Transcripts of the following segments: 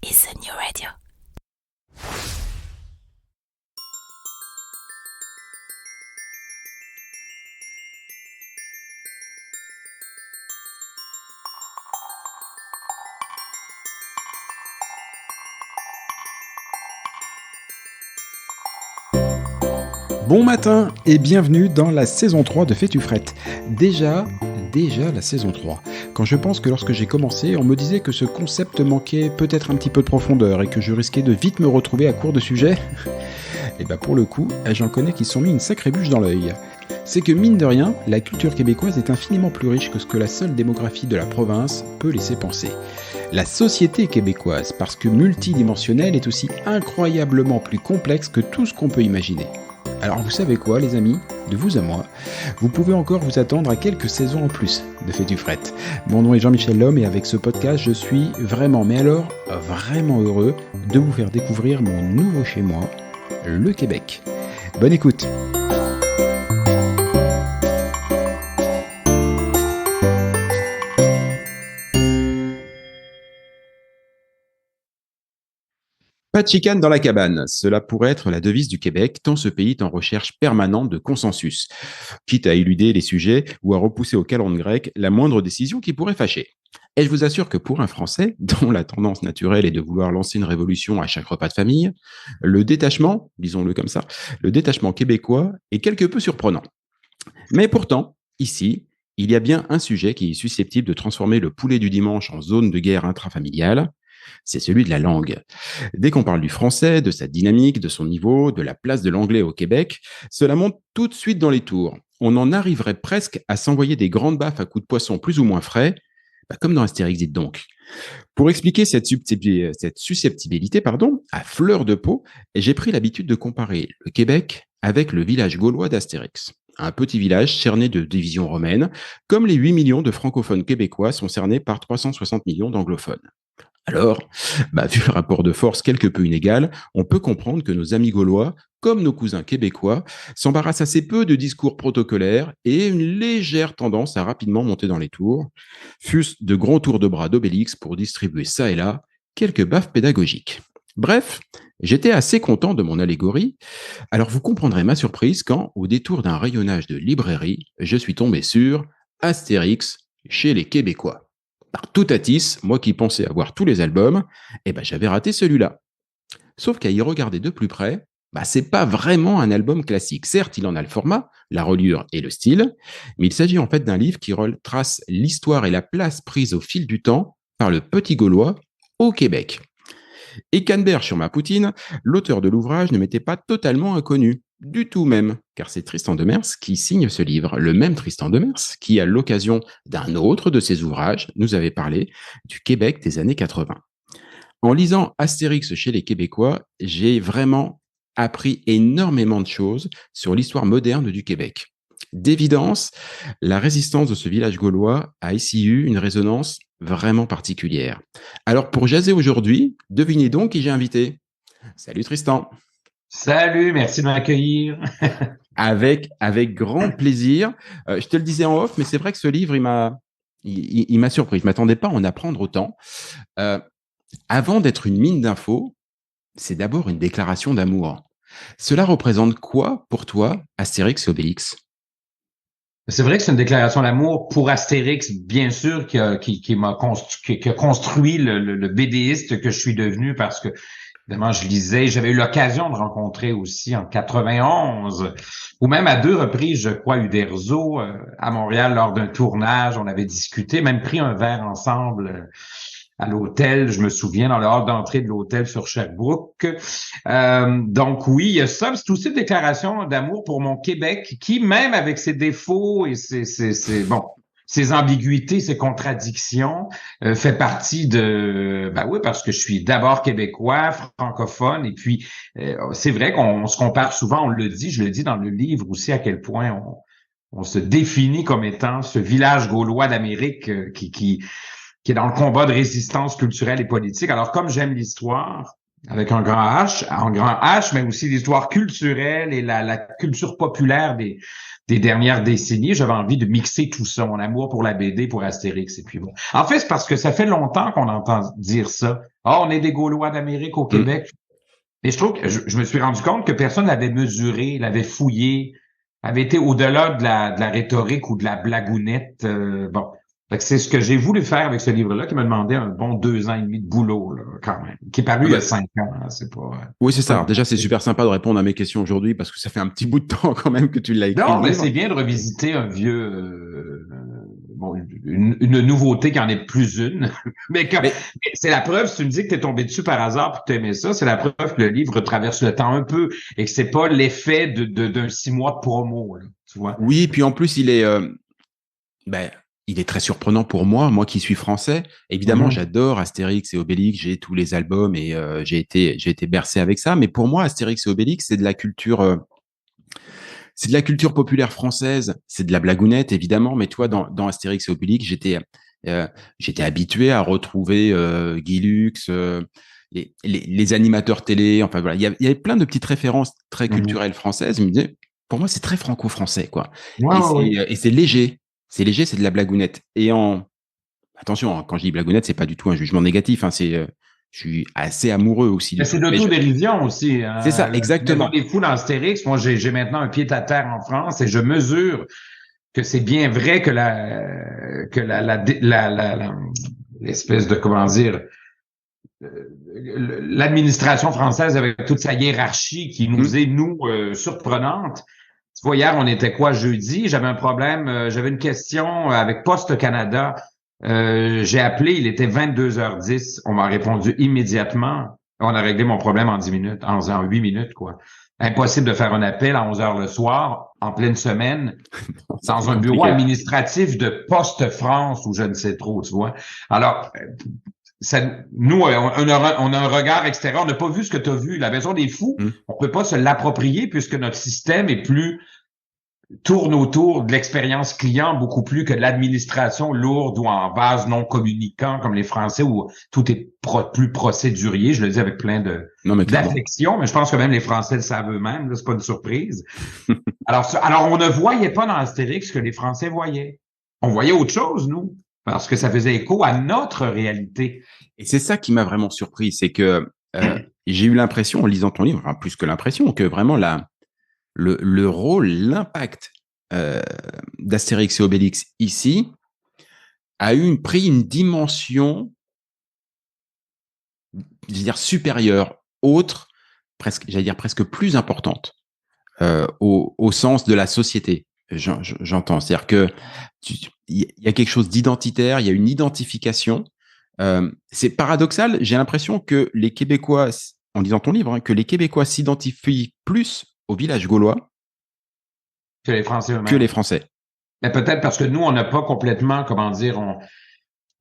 is the new radio. Bon matin et bienvenue dans la saison 3 de Fais-tu frette. Déjà la saison 3. Quand je pense que lorsque j'ai commencé, on me disait que ce concept manquait peut-être un petit peu de profondeur et que je risquais de vite me retrouver à court de sujets. Et bah pour le coup, j'en connais qui se sont mis une sacrée bûche dans l'œil. C'est que mine de rien, la culture québécoise est infiniment plus riche que ce que la seule démographie de la province peut laisser penser. La société québécoise, parce que multidimensionnelle, est aussi incroyablement plus complexe que tout ce qu'on peut imaginer. Alors vous savez quoi les amis, de vous à moi, vous pouvez encore vous attendre à quelques saisons en plus de Fais-tu frette. Mon nom est Jean-Michel Lhomme et avec ce podcast je suis vraiment, mais alors vraiment heureux de vous faire découvrir mon nouveau chez moi, le Québec. Bonne écoute. Pas de chicane dans la cabane, cela pourrait être la devise du Québec, tant ce pays est en recherche permanente de consensus, quitte à éluder les sujets ou à repousser au calendrier grec la moindre décision qui pourrait fâcher. Et je vous assure que pour un Français, dont la tendance naturelle est de vouloir lancer une révolution à chaque repas de famille, le détachement, disons-le comme ça, le détachement québécois est quelque peu surprenant. Mais pourtant, ici, il y a bien un sujet qui est susceptible de transformer le poulet du dimanche en zone de guerre intrafamiliale, c'est celui de la langue. Dès qu'on parle du français, de sa dynamique, de son niveau, de la place de l'anglais au Québec, cela monte tout de suite dans les tours. On en arriverait presque à s'envoyer des grandes baffes à coups de poisson plus ou moins frais, comme dans Astérix, dites donc. Pour expliquer cette susceptibilité, à fleur de peau, j'ai pris l'habitude de comparer le Québec avec le village gaulois d'Astérix. Un petit village cerné de divisions romaines, comme les 8 millions de francophones québécois sont cernés par 360 millions d'anglophones. Alors, vu le rapport de force quelque peu inégal, on peut comprendre que nos amis gaulois, comme nos cousins québécois, s'embarrassent assez peu de discours protocolaires et une légère tendance à rapidement monter dans les tours, fût-ce de grands tours de bras d'Obélix pour distribuer ça et là quelques baffes pédagogiques. Bref, j'étais assez content de mon allégorie, alors vous comprendrez ma surprise quand, au détour d'un rayonnage de librairie, je suis tombé sur Astérix chez les Québécois. Par tout Atis, moi qui pensais avoir tous les albums, j'avais raté celui-là. Sauf qu'à y regarder de plus près, c'est pas vraiment un album classique. Certes, il en a le format, la reliure et le style, mais il s'agit en fait d'un livre qui retrace l'histoire et la place prise au fil du temps par le petit Gaulois au Québec. Et Canberre sur ma poutine, l'auteur de l'ouvrage ne m'était pas totalement inconnu, du tout même, car c'est Tristan Demers qui signe ce livre, le même Tristan Demers qui, à l'occasion d'un autre de ses ouvrages, nous avait parlé du Québec des années 80. En lisant Astérix chez les Québécois, j'ai vraiment appris énormément de choses sur l'histoire moderne du Québec. D'évidence, la résistance de ce village gaulois a ici eu une résonance vraiment particulière. Alors pour jaser aujourd'hui, devinez donc qui j'ai invité. Salut Tristan. Salut, merci de m'accueillir. Avec grand plaisir. Je te le disais en off, mais c'est vrai que ce livre, il m'a surpris. Je ne m'attendais pas à en apprendre autant. Avant d'être une mine d'infos, c'est d'abord une déclaration d'amour. Cela représente quoi pour toi, Astérix et Obélix? C'est vrai que c'est une déclaration d'amour pour Astérix, bien sûr, qui a construit le BDiste que je suis devenu parce que, évidemment, je lisais, j'avais eu l'occasion de rencontrer aussi en 91, ou même à 2 reprises, je crois, Uderzo à Montréal lors d'un tournage. On avait discuté, même pris un verre ensemble à l'hôtel, je me souviens, dans le hall d'entrée de l'hôtel sur Sherbrooke. Donc oui, il y a ça. C'est aussi une déclaration d'amour pour mon Québec qui, même avec ses défauts et ses ambiguïtés, ses contradictions, fait partie de... oui, parce que je suis d'abord québécois, francophone, et puis c'est vrai qu'on se compare souvent, on le dit, je le dis dans le livre aussi, à quel point on se définit comme étant ce village gaulois d'Amérique qui est dans le combat de résistance culturelle et politique. Alors, comme j'aime l'histoire, avec un grand H, mais aussi l'histoire culturelle et la culture populaire des dernières décennies. J'avais envie de mixer tout ça, mon amour pour la BD, pour Astérix. Et puis bon. En fait, c'est parce que ça fait longtemps qu'on entend dire ça. Ah, on est des Gaulois d'Amérique au Mm. Québec. Et je trouve que je me suis rendu compte que personne l'avait mesuré, l'avait fouillé, avait été au-delà de la rhétorique ou de la blagounette. Bon. Fait que c'est ce que j'ai voulu faire avec ce livre-là, qui m'a demandé un bon 2 ans et demi de boulot, là, quand même. Qui est paru Ah il y a bah, 5 ans, hein, c'est pas. oui, c'est C'est ça. pas Alors déjà, c'est super sympa de répondre à mes questions aujourd'hui parce que ça fait un petit bout de temps quand même que tu l'as écrit, Non, le mais livre. c'est bien de revisiter un vieux, bon, une nouveauté qui en est plus une. Mais Mais c'est la preuve, si tu me dis que tu es tombé dessus par hasard et que tu aimais ça, c'est la preuve que le livre traverse le temps un peu et que c'est pas l'effet d'un 6 mois de promo, là, tu vois. oui, puis en plus, ben, il est très surprenant pour moi qui suis français. Évidemment, Mhm. j'adore Astérix et Obélix, j'ai tous les albums et j'ai été bercé avec ça. Mais pour moi, Astérix et Obélix, c'est de la culture populaire française, c'est de la blagounette évidemment. Mais toi, dans Astérix et Obélix, euh, j'étais habitué à retrouver Guy Lux, les animateurs télé. Enfin voilà, il y avait plein de petites références très Mhm. culturelles françaises. Je me disais, pour moi, c'est très franco-français, quoi. Ouais, ouais, ouais. Et c'est léger. C'est léger, c'est de la blagounette. Attention, hein, quand je dis blagounette, c'est pas du tout un jugement négatif. Hein, je suis assez amoureux aussi Mais du c'est truc. Mais d'autodérision aussi. c'est ça, La Maison exactement. des Fous dans Astérix, moi, j'ai maintenant un pied à terre en France et je mesure que c'est bien vrai que l'espèce de, comment dire, l'administration française avec toute sa hiérarchie qui nous Mm. est, nous, surprenante. Tu vois, hier, on était quoi jeudi? J'avais un problème, j'avais une question avec Poste Canada. J'ai appelé, il était 22h10. On m'a répondu immédiatement. On a réglé mon problème en 10 minutes, en 8 minutes, quoi. Impossible de faire un appel à 11 heures le soir, en pleine semaine, Ça va dans être un bureau compliqué. administratif de Poste France ou je ne sais trop, tu vois. Alors, ça, nous, on a un regard extérieur. On n'a pas vu ce que tu as vu. La Maison des Fous, Mm. on peut pas se l'approprier puisque notre système est plus tourne autour de l'expérience client beaucoup plus que de l'administration lourde ou en vase non communicant comme les Français où tout est plus procédurier. Je le dis avec plein de Non, mais clairement. d'affection, mais je pense que même les Français le savent eux-mêmes. C'est pas une surprise. Alors, on ne voyait pas dans Astérix ce que les Français voyaient. On voyait autre chose, nous, parce que ça faisait écho à notre réalité. Et c'est ça qui m'a vraiment surpris, c'est que j'ai eu l'impression, en lisant ton livre, enfin, plus que l'impression, que vraiment le rôle, l'impact euh, d'Astérix et Obélix ici pris une dimension, je veux dire, supérieure, autre, presque, j'allais dire presque plus importante au sens de la société. J'entends. C'est-à-dire que il y a quelque chose d'identitaire, il y a une identification. C'est paradoxal. J'ai l'impression que les Québécois, en lisant ton livre, hein, que les Québécois s'identifient plus au village gaulois Que les Français que les eux-mêmes. Français. Mais peut-être parce que nous, on n'a pas complètement, comment dire,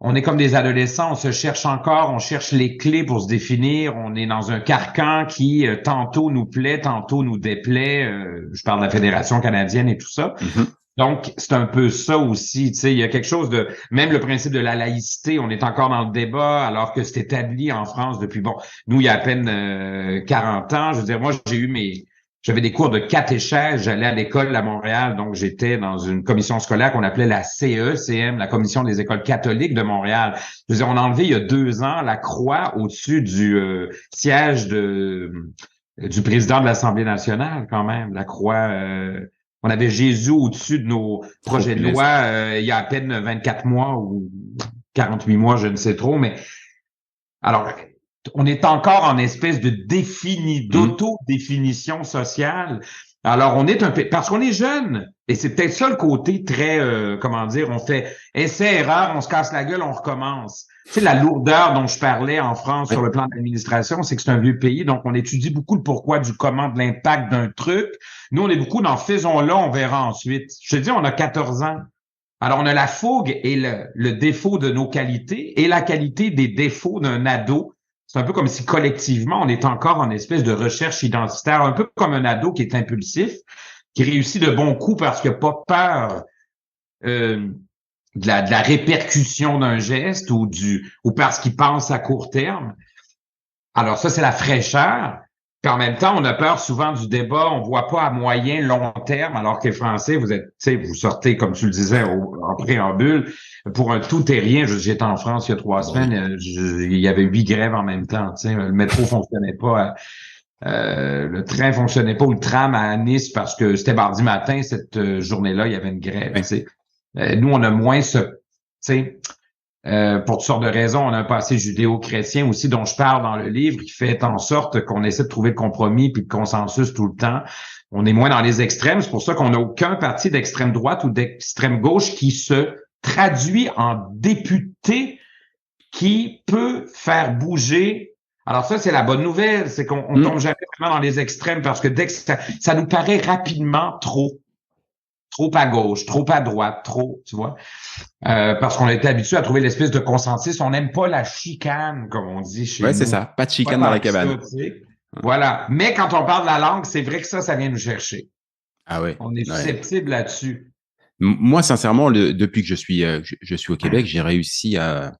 on est comme des adolescents, on se cherche encore, on cherche les clés pour se définir, on est dans un carcan qui tantôt nous plaît, tantôt nous déplaît. Je parle de la Fédération canadienne et tout ça. Mhm. Donc, c'est un peu ça aussi, tu sais, il y a quelque chose de, même le principe de la laïcité, on est encore dans le débat alors que c'est établi en France depuis, bon, nous, il y a à peine 40 ans. Je veux dire, moi, j'avais des cours de catéchèse, j'allais à l'école à Montréal, donc j'étais dans une commission scolaire qu'on appelait la CECM, la Commission des écoles catholiques de Montréal. Je veux dire, on a enlevé il y a 2 ans la croix au-dessus du siège du président de l'Assemblée nationale, quand même, la croix. On avait Jésus au-dessus de nos Oh, projets de loi punaise. il y a à peine 24 mois ou 48 mois, je ne sais trop, mais alors, on est encore en espèce de Mhm. d'auto-définition sociale. Alors, on est un peu, parce qu'on est jeune, et c'est peut-être ça le côté très, comment dire, on fait essai-erreur, on se casse la gueule, on recommence. Tu sais, la lourdeur dont je parlais en France sur Ouais. le plan de l'administration, c'est que c'est un vieux pays, donc on étudie beaucoup le pourquoi du comment, de l'impact d'un truc. Nous, on est beaucoup dans faisons-le, on verra ensuite. Je te dis, on a 14 ans. Alors, on a la fougue et le défaut de nos qualités et la qualité des défauts d'un ado. C'est un peu comme si collectivement, on est encore en espèce de recherche identitaire, un peu comme un ado qui est impulsif, qui réussit de bons coups parce qu'il n'a pas peur euh, de la répercussion d'un geste ou parce qu'il pense à court terme. Alors ça, c'est la fraîcheur. Puis en même temps, on a peur souvent du débat, on voit pas à moyen, long terme, alors que les Français, vous êtes, tu sais, vous sortez, comme tu le disais, en préambule, pour un tout et rien. J'étais en France il y a 3 semaines, Oui. il y avait 8 grèves en même temps. Tu sais, le métro fonctionnait pas, le train fonctionnait pas ou le tram à Nice parce que c'était mardi matin, cette journée-là, il y avait une grève. Tu Oui. sais. Nous, on a moins ce, tu sais, pour toutes sortes de raisons. On a un passé judéo-chrétien aussi dont je parle dans le livre qui fait en sorte qu'on essaie de trouver le compromis puis le consensus tout le temps. On est moins dans les extrêmes. C'est pour ça qu'on n'a aucun parti d'extrême droite ou d'extrême gauche qui se traduit en député qui peut faire bouger. Alors ça, c'est la bonne nouvelle, c'est qu'on tombe jamais vraiment dans les extrêmes parce que dès que ça nous paraît rapidement trop à gauche, trop à droite, trop, tu vois. Parce qu'on a été habitué à trouver l'espèce de consensus. On n'aime pas la chicane, comme on dit chez Ouais, c'est nous. ça. Pas de Pas chicane dans tant la que ça, cabane. tu sais. Voilà. Mais quand on parle de la langue, c'est vrai que ça vient nous chercher. Ah ouais. On est Ouais. susceptible là-dessus. Moi, sincèrement, depuis que je suis au Québec, j'ai réussi à,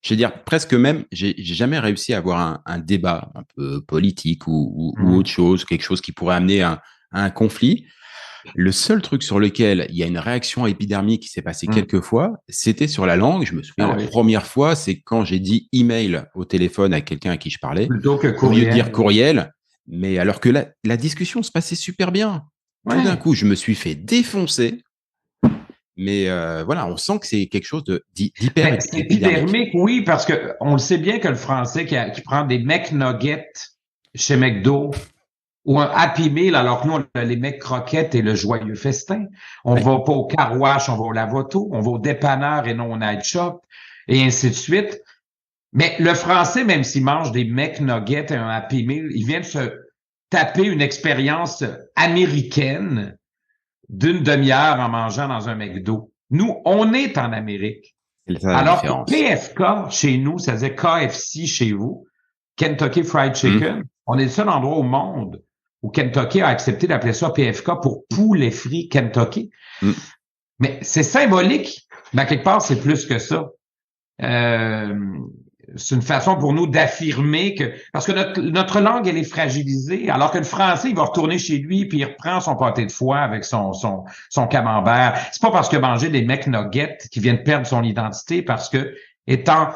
je vais dire presque même, j'ai jamais réussi à avoir un débat un peu politique ou autre chose, quelque chose qui pourrait amener à un conflit. Le seul truc sur lequel il y a une réaction épidermique qui s'est passée quelques fois, c'était sur la langue. Je me souviens, Ah la oui. première fois, c'est quand j'ai dit email au téléphone à quelqu'un à qui je parlais, Plutôt que au lieu de dire courriel. courriel. Mais alors que la discussion se passait super bien. Tout d'un Ouais. coup, je me suis fait défoncer. Mais voilà, on sent que c'est quelque chose d'hyper Ben, c'est épidermique. épidermique, oui, parce que on le sait bien que le français qui prend des McNuggets chez McDo ou un Happy Meal, alors que nous, on a les McCroquettes et le joyeux festin. On Ouais. va pas au car wash, on va au lavoto, on va au dépanneur et non au night shop, et ainsi de suite. Mais le français, même s'il mange des McNuggets et un Happy Meal, il vient de se taper une expérience américaine d'une demi-heure en mangeant dans un McDo. Nous, on est en Amérique. C'est ça la Alors que différence. PFK chez nous, ça faisait KFC chez vous, Kentucky Fried Mmh. Chicken. On est le seul endroit au monde où Kentucky a accepté d'appeler ça PFK pour poulet frit Kentucky. Mmh. Mais c'est symbolique, mais à quelque part, c'est plus que ça. Euh, c'est une façon pour nous d'affirmer que, parce que notre langue, elle est fragilisée, alors que le français, il va retourner chez lui puis il reprend son pâté de foie avec son camembert. C'est pas parce que manger des McNuggets qui vient de perdre son identité, parce que étant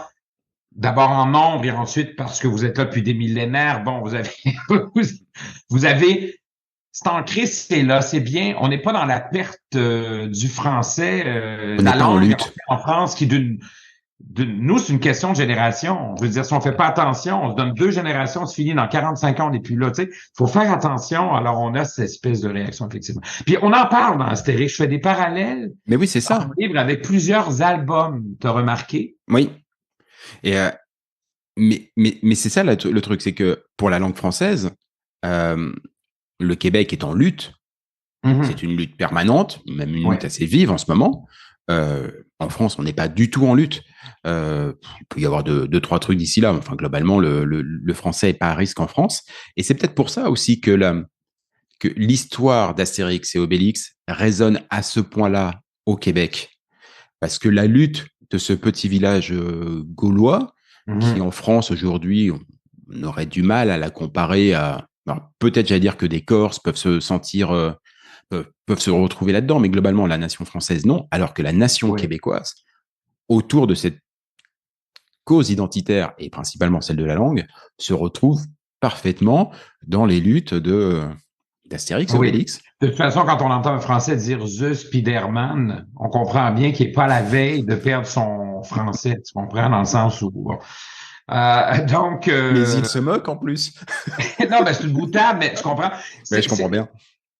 d'abord en nombre et ensuite parce que vous êtes là depuis des millénaires, bon, vous avez, vous avez, c'est ancré, c'est là, c'est bien. On n'est pas dans la perte du français, On n'est la pas en langue lutte. en France qui nous, c'est une question de génération. Je veux dire, si on fait pas attention, on se donne 2 générations, c'est fini, dans 45 ans, on n'est plus là. Tu sais, faut faire attention. Alors, on a cette espèce de réaction, effectivement. Puis, on en parle dans Astérix. Je fais des parallèles Mais oui, c'est dans mon ça. livre avec plusieurs albums. T'as remarqué? Oui. Et mais c'est ça le truc, c'est que pour la langue française, euh, le Québec est en lutte. C'est Mhm. une lutte permanente, même une Oui. lutte assez vive en ce moment. En France, on n'est pas du tout en lutte. Il peut y avoir deux, trois trucs d'ici là. Enfin, globalement, le français est pas à risque en France. Et c'est peut-être pour ça aussi que l'histoire d'Astérix et Obélix résonne à ce point-là au Québec. Parce que la lutte de ce petit village gaulois, qui Mhm. en France aujourd'hui, on aurait du mal à la comparer à. Alors, peut-être, j'allais dire que des Corses peuvent se sentir, peuvent se retrouver là-dedans, mais globalement, la nation française, non. Alors que la nation Oui. québécoise, autour de cette cause identitaire, et principalement celle de la langue, se retrouve parfaitement dans les luttes d'Astérix et Oui. Obélix. De toute façon, quand on entend un Français dire The Spiderman, on comprend bien qu'il n'est pas à la veille de perdre son français. Tu comprends? Dans le sens où, bon. Donc, Mais il se moque en plus. non, mais c'est une boutade, mais tu comprends? Mais je comprends bien.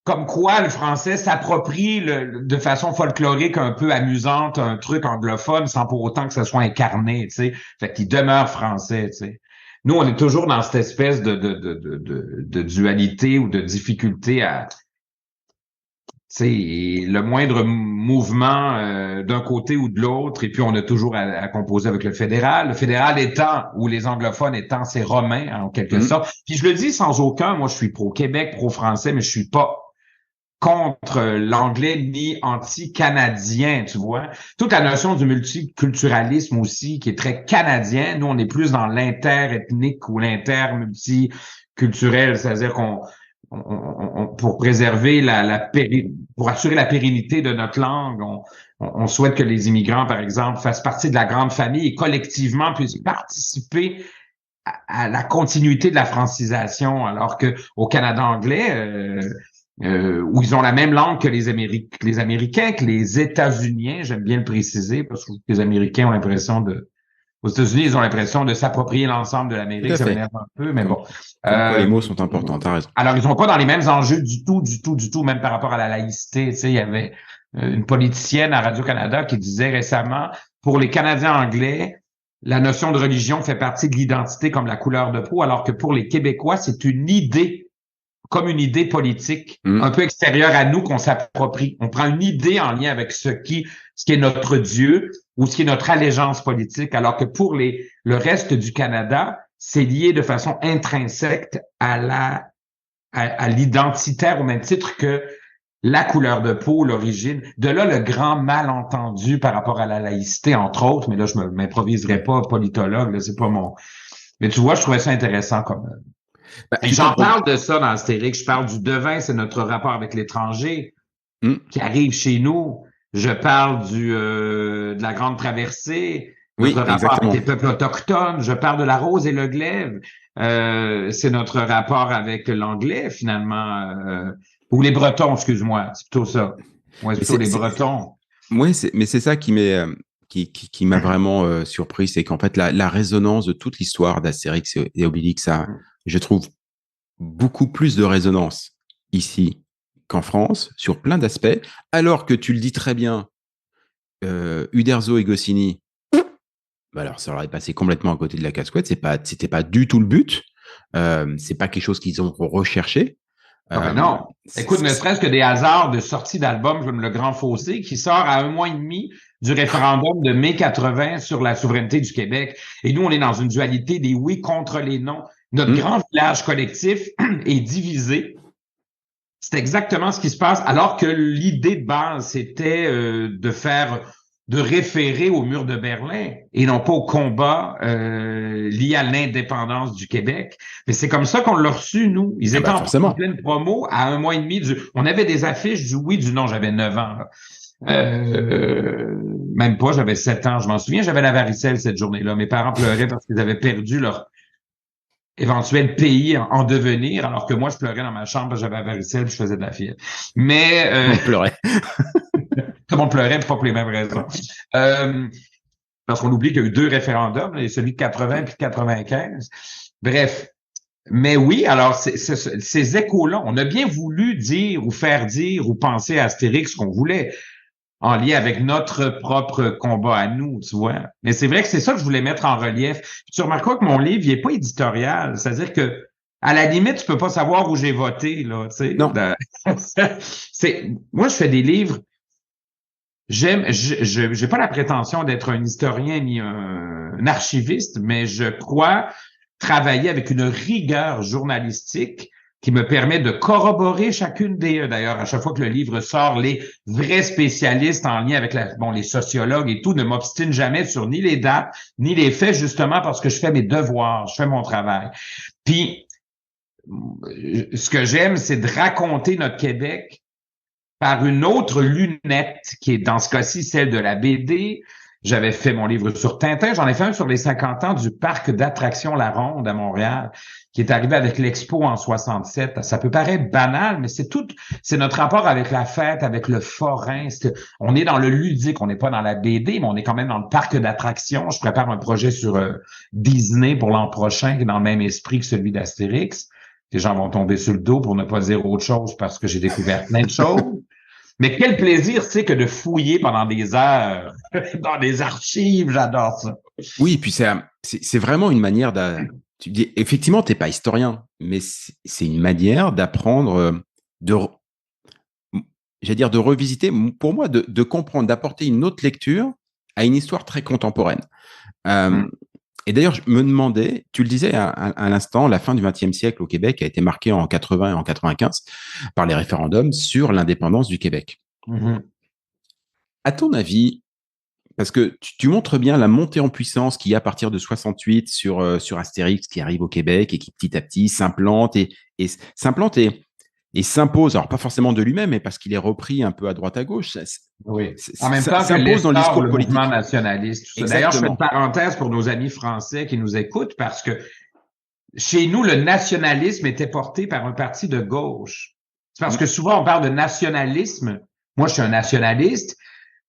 Comme quoi le français s'approprie de façon folklorique un peu amusante un truc anglophone sans pour autant que ce soit incarné, tu sais. Fait qu'il demeure français, tu sais. Nous, on est toujours dans cette espèce de dualité ou de difficulté à, tu sais, le moindre mouvement d'un côté ou de l'autre, et puis on a toujours à composer avec le fédéral. Le fédéral étant, ou les anglophones étant, c'est romain en quelque Mmh. sorte. Puis je le dis sans aucun, moi je suis pro-Québec, pro-français, mais je suis pas contre l'anglais ni anti-canadien, tu vois. Toute la notion du multiculturalisme aussi, qui est très canadien. Nous, on est plus dans l'inter-ethnique ou l'inter-multiculturel, c'est-à-dire pour préserver pour assurer la pérennité de notre langue, on souhaite que les immigrants, par exemple, fassent partie de la grande famille et collectivement puissent participer à la continuité de la francisation, alors que au Canada anglais, où ils ont la même langue que les Américains, que les États-Uniens, j'aime bien le préciser, parce que les Américains ont l'impression aux États-Unis, ils ont l'impression de s'approprier l'ensemble de Tout l'Amérique, à ça fait. m'énerve un peu, mais Comme, bon. comme quoi les mots sont importants, t'as raison. Alors, ils sont pas dans les mêmes enjeux du tout, même par rapport à la laïcité. Tu sais, il y avait une politicienne à Radio-Canada qui disait récemment, pour les Canadiens anglais, la notion de religion fait partie de l'identité comme la couleur de peau, alors que pour les Québécois, c'est une idée, comme une idée politique, un peu extérieure à nous qu'on s'approprie. On prend une idée en lien avec ce qui est notre Dieu ou ce qui est notre allégeance politique, alors que pour le reste du Canada, c'est lié de façon intrinsèque à l'identitaire au même titre que la couleur de peau, l'origine. De là, le grand malentendu par rapport à la laïcité, entre autres, mais là, je m'improviserai pas politologue, là, c'est pas mon... Mais tu vois, je trouvais ça intéressant comme... Bah, Et j'en parle de ça dans Astérix, je parle du devin, c'est notre rapport avec l'étranger qui arrive chez nous. Je parle de la Grande Traversée, oui, notre rapport exactement. avec les peuples autochtones. Je parle de la rose et le glaive. C'est notre rapport avec l'anglais, finalement. Ou les Bretons, excuse-moi. C'est plutôt ça. Ouais, c'est plutôt les Bretons. Oui, mais c'est ça qui m'a vraiment surpris, c'est qu'en fait, la résonance de toute l'histoire d'Astérix et Obélix, je trouve beaucoup plus de résonance ici qu'en France, sur plein d'aspects, alors que tu le dis très bien, Uderzo et Goscinny, bah alors ça aurait passé complètement à côté de la casquette, c'était pas du tout le but, c'est pas quelque chose qu'ils ont recherché. Ah ben non. Écoute, ne serait-ce que des hasards de sortie d'albums comme Le Grand Fossé, qui sort à 1 mois et demi du référendum de mai 80 sur la souveraineté du Québec. Et nous, on est dans une dualité des oui contre les non. Notre grand village collectif est divisé. C'est exactement ce qui se passe, alors que l'idée de base, c'était de référer au mur de Berlin et non pas au combat lié à l'indépendance du Québec. Mais c'est comme ça qu'on l'a reçu, nous. Ils étaient en pleine promo à 1 mois et demi. On avait des affiches du oui, du non. J'avais 9 ans. Même pas, j'avais 7 ans. Je m'en souviens, j'avais la varicelle cette journée-là. Mes parents pleuraient parce qu'ils avaient perdu leur éventuel pays en devenir, alors que moi, je pleurais dans ma chambre, j'avais la varicelle, puis je faisais de la fièvre. Mais... On pleurait. Tout le monde pleurait, pas pour les mêmes raisons. Parce qu'on oublie qu'il y a eu 2 référendums, celui de 80 puis de 95. Bref. Mais oui, alors, ces échos-là, on a bien voulu dire ou faire dire ou penser à Astérix ce qu'on voulait, en lien avec notre propre combat à nous, tu vois. Mais c'est vrai que c'est ça que je voulais mettre en relief. Puis tu remarqueras que mon livre, il est pas éditorial. C'est-à-dire que, à la limite, tu peux pas savoir où j'ai voté, là, tu sais. Non. Moi, je fais des livres. J'ai pas la prétention d'être un historien ni un archiviste, mais je crois travailler avec une rigueur journalistique qui me permet de corroborer chacune d'ailleurs, à chaque fois que le livre sort, les vrais spécialistes en lien avec les sociologues et tout ne m'obstinent jamais sur ni les dates, ni les faits, justement parce que je fais mes devoirs, je fais mon travail. Puis, ce que j'aime, c'est de raconter notre Québec par une autre lunette, qui est dans ce cas-ci celle de la BD. J'avais fait mon livre sur Tintin. J'en ai fait un sur les 50 ans du parc d'attractions La Ronde à Montréal, qui est arrivé avec l'Expo en 67. Ça peut paraître banal, mais c'est notre rapport avec la fête, avec le forain. On est dans le ludique, on n'est pas dans la BD, mais on est quand même dans le parc d'attractions. Je prépare un projet sur Disney pour l'an prochain, qui est dans le même esprit que celui d'Astérix. Les gens vont tomber sur le dos pour ne pas dire autre chose parce que j'ai découvert plein de choses. Mais quel plaisir c'est que de fouiller pendant des heures dans des archives, j'adore ça. Oui, puis c'est vraiment une manière tu dis, effectivement, t'es pas historien, mais c'est une manière d'apprendre, j'allais dire de revisiter, pour moi, de comprendre, d'apporter une autre lecture à une histoire très contemporaine. Et d'ailleurs, je me demandais, tu le disais à l'instant, la fin du XXe siècle au Québec a été marquée en 80 et en 95 par les référendums sur l'indépendance du Québec. Mhm. À ton avis, parce que tu montres bien la montée en puissance qu'il y a à partir de 68 sur Astérix qui arrive au Québec et qui petit à petit s'implante s'implante et s'impose, alors pas forcément de lui-même, mais parce qu'il est repris un peu à droite à gauche, Oui. En même ça temps que s'impose dans le l'essor, discours le mouvement politique. nationaliste, tout ça. D'ailleurs, je fais une Exactement. parenthèse pour nos amis français qui nous écoutent parce que chez nous, le nationalisme était porté par un parti de gauche. C'est parce que souvent, on parle de nationalisme. Moi, je suis un nationaliste.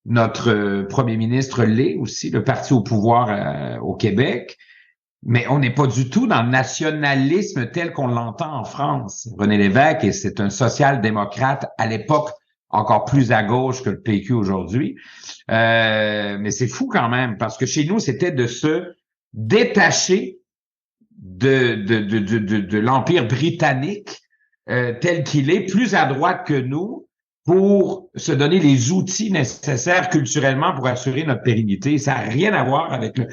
Notre premier ministre l'est aussi, le parti au pouvoir au Québec. Mais on n'est pas du tout dans le nationalisme tel qu'on l'entend en France. René Lévesque, et c'est un social-démocrate à l'époque encore plus à gauche que le PQ aujourd'hui. Mais c'est fou quand même, parce que chez nous, c'était de se détacher de l'Empire britannique tel qu'il est, plus à droite que nous, pour se donner les outils nécessaires culturellement pour assurer notre pérennité. Ça n'a rien à voir avec le...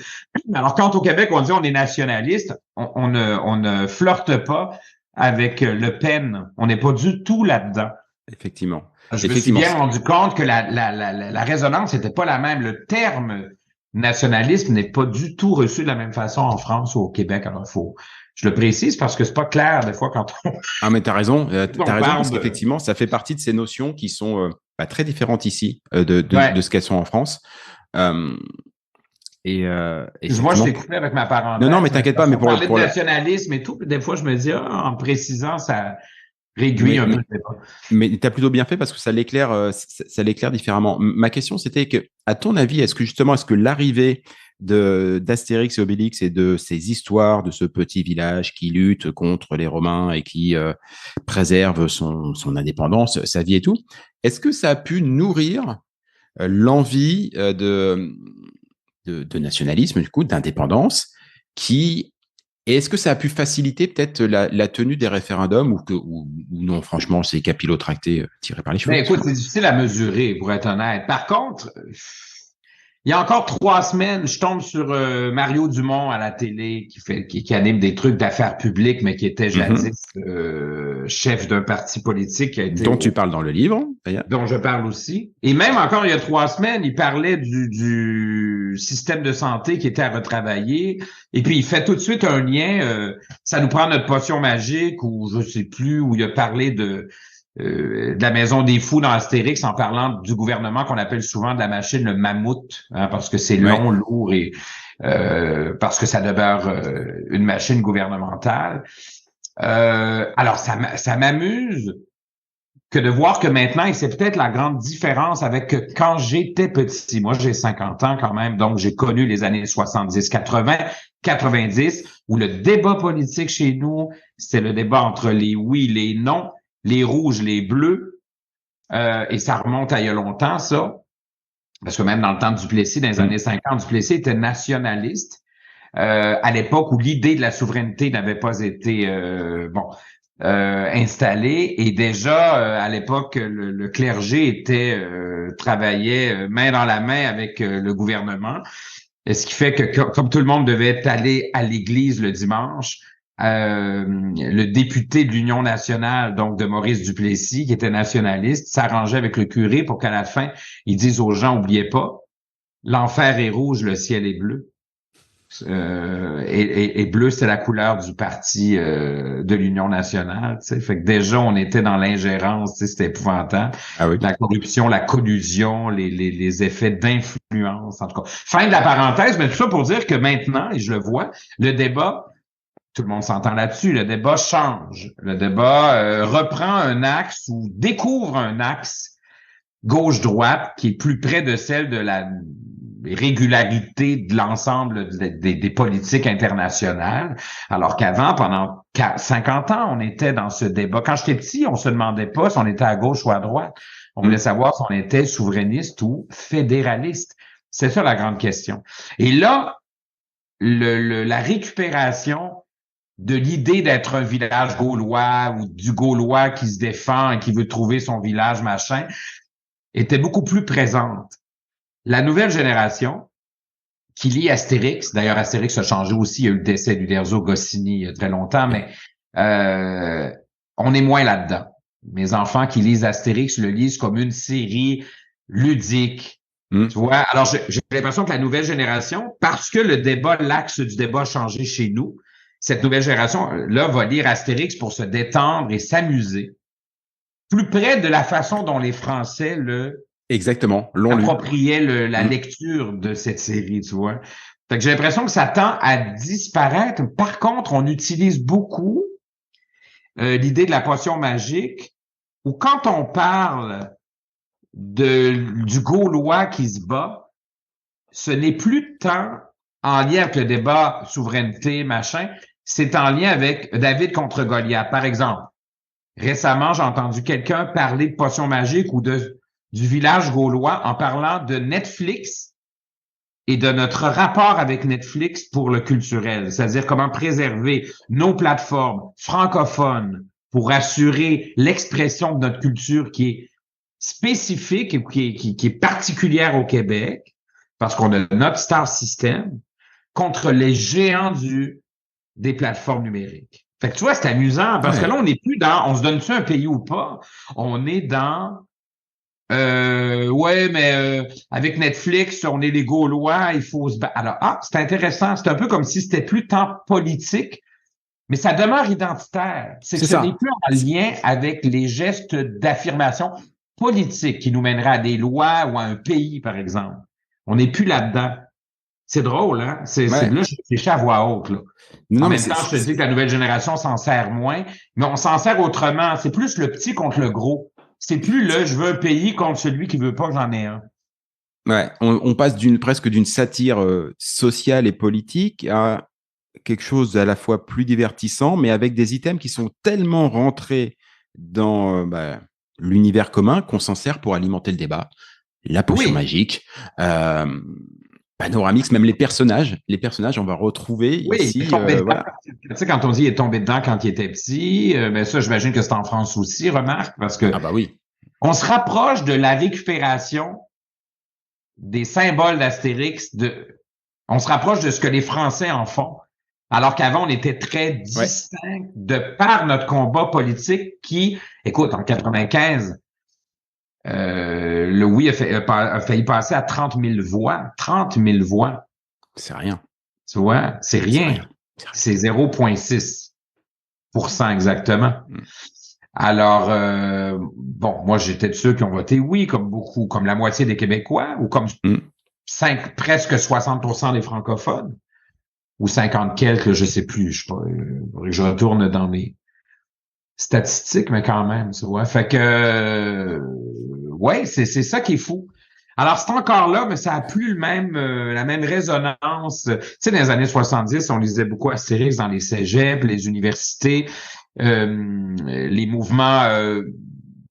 Alors, quand au Québec, on dit on est nationaliste, on ne flirte pas avec Le Pen. On n'est pas du tout là-dedans. Effectivement. Je me suis Effectivement. bien rendu compte que la résonance n'était pas la même. Le terme nationalisme n'est pas du tout reçu de la même façon en France ou au Québec. Alors, je le précise parce que c'est pas clair des fois quand Ah, mais t'as raison, on parce parle de... qu'effectivement, ça fait partie de ces notions qui sont très différentes ici de Ouais. ce qu'elles sont en France. Euh, Moi, je Effectivement. t'ai coupé avec ma Non, non, mais parenthèse, mais t'inquiète pas, parce mais qu'on pour, parlait de pour la, nationalisme et tout, puis des fois, je me dis, en précisant, ça réduit mais, un peu mais, le débat. mais t'as plutôt bien fait parce que ça l'éclaire, ça l'éclaire différemment. Ma question, c'était que, à ton avis, est-ce que l'arrivée d'Astérix et Obélix et de ces histoires de ce petit village qui lutte contre les Romains et qui préserve son indépendance, sa vie et tout, est-ce que ça a pu nourrir l'envie de nationalisme, du coup, d'indépendance, qui et est-ce que ça a pu faciliter peut-être la tenue des référendums ou non, franchement, c'est capillotracté tiré par les cheveux? Mais écoute, c'est difficile à mesurer, pour être honnête. Par contre, il y a encore 3 semaines, je tombe sur Mario Dumont à la télé qui anime des trucs d'affaires publiques, mais qui était Mhm. jadis chef d'un parti politique qui a été Dont tu parles dans le livre, d'ailleurs. dont je parle aussi. Et même encore il y a 3 semaines, il parlait du système de santé qui était à retravailler. Et puis il fait tout de suite un lien. Ça nous prend notre potion magique ou je sais plus où il a parlé de la maison des fous dans Astérix en parlant du gouvernement qu'on appelle souvent de la machine le mammouth, hein, parce que c'est Ouais. long, lourd et parce que ça demeure une machine gouvernementale. Alors ça m'amuse que de voir que maintenant, et c'est peut-être la grande différence avec que quand j'étais petit, moi j'ai 50 ans quand même, donc j'ai connu les années 70, 80, 90, où le débat politique chez nous, c'est le débat entre les oui, les non, les rouges, les bleus, et ça remonte à il y a longtemps, ça, parce que même dans le temps de Duplessis, dans les Mm. années 50, Duplessis était nationaliste, à l'époque où l'idée de la souveraineté n'avait pas été installée. Et déjà, à l'époque, le clergé travaillait main dans la main avec le gouvernement. Et ce qui fait que, comme tout le monde devait aller à l'église le dimanche, le député de l'Union nationale, donc de Maurice Duplessis, qui était nationaliste, s'arrangeait avec le curé pour qu'à la fin, ils disent aux gens, oubliez pas, l'enfer est rouge, le ciel est bleu. Et bleu, c'est la couleur du parti de l'Union nationale. Tu sais. Fait que déjà, on était dans l'ingérence, tu sais, c'était épouvantable. Ah oui. La corruption, la collusion, les effets d'influence, en tout cas. Fin de la parenthèse, mais tout ça pour dire que maintenant, et je le vois, le débat, tout le monde s'entend là-dessus, le débat change. Le débat reprend un axe ou découvre un axe gauche-droite qui est plus près de celle de la régularité de l'ensemble des politiques internationales, alors qu'avant, pendant 50 ans, on était dans ce débat. Quand j'étais petit, on se demandait pas si on était à gauche ou à droite. On voulait Mm. savoir si on était souverainiste ou fédéraliste. C'est ça la grande question. Et là, la récupération de l'idée d'être un village gaulois ou du Gaulois qui se défend et qui veut trouver son village, machin, était beaucoup plus présente. La nouvelle génération, qui lit Astérix. D'ailleurs, Astérix a changé aussi. Il y a eu le décès d'Uderzo Goscinny il y a très longtemps, mais on est moins là-dedans. Mes enfants qui lisent Astérix le lisent comme une série ludique. Tu vois? Alors, j'ai l'impression que la nouvelle génération, parce que l'axe du débat a changé chez nous, cette nouvelle génération-là va lire Astérix pour se détendre et s'amuser. Plus près de la façon dont les Français Exactement, appropriaient la lecture de cette série, tu vois. Fait que j'ai l'impression que ça tend à disparaître. Par contre, on utilise beaucoup l'idée de la potion magique, où quand on parle du Gaulois qui se bat, ce n'est plus tant en lien avec le débat souveraineté, machin, c'est en lien avec David contre Goliath. Par exemple, récemment, j'ai entendu quelqu'un parler de potion magique ou du village gaulois en parlant de Netflix et de notre rapport avec Netflix pour le culturel, c'est-à-dire comment préserver nos plateformes francophones pour assurer l'expression de notre culture qui est spécifique et qui est particulière au Québec, parce qu'on a notre star system, contre les géants des plateformes numériques. Fait que tu vois, c'est amusant, parce que là, on n'est plus dans on se donne-tu un pays ou pas? On est dans avec Netflix, on est les Gaulois, il faut se battre. Alors, c'est intéressant. C'est un peu comme si c'était plus tant politique, mais ça demeure identitaire. C'est que ce n'est plus en lien avec les gestes d'affirmation politique qui nous mèneraient à des lois ou à un pays, par exemple. On n'est plus là-dedans. C'est drôle, hein? Là, je réfléchis à voix haute, là. En même temps, je te dis que la nouvelle génération s'en sert moins, mais on s'en sert autrement. C'est plus le petit contre le gros. C'est plus je veux un pays contre celui qui veut pas que j'en ai un. Ouais, on passe presque d'une satire sociale et politique à quelque chose à la fois plus divertissant, mais avec des items qui sont tellement rentrés dans l'univers commun qu'on s'en sert pour alimenter le débat. La potion magique, Panoramix, même les personnages, on va retrouver ici. Voilà. Tu sais, quand on dit il est tombé dedans quand il était petit, ça, j'imagine que c'est en France aussi, remarque, parce que on se rapproche de la récupération des symboles d'Astérix. On se rapproche de ce que les Français en font. Alors qu'avant, on était très distinct de par notre combat politique qui, écoute, en 95, le oui a failli passer à 30 000 voix. 30 000 voix. C'est rien. Tu vois, c'est rien. C'est 0,6% exactement. Alors, moi, j'étais de ceux qui ont voté oui, comme beaucoup, comme la moitié des Québécois, ou comme presque 60% des francophones, ou 50 quelques, je sais plus, je sais pas, je retourne dans mes statistiques, mais quand même, tu vois. Fait que, c'est ça qui est fou. Alors, c'est encore là, mais ça a plus la même résonance. Tu sais, dans les années 70, on lisait beaucoup Astérix dans les cégeps, les universités, les mouvements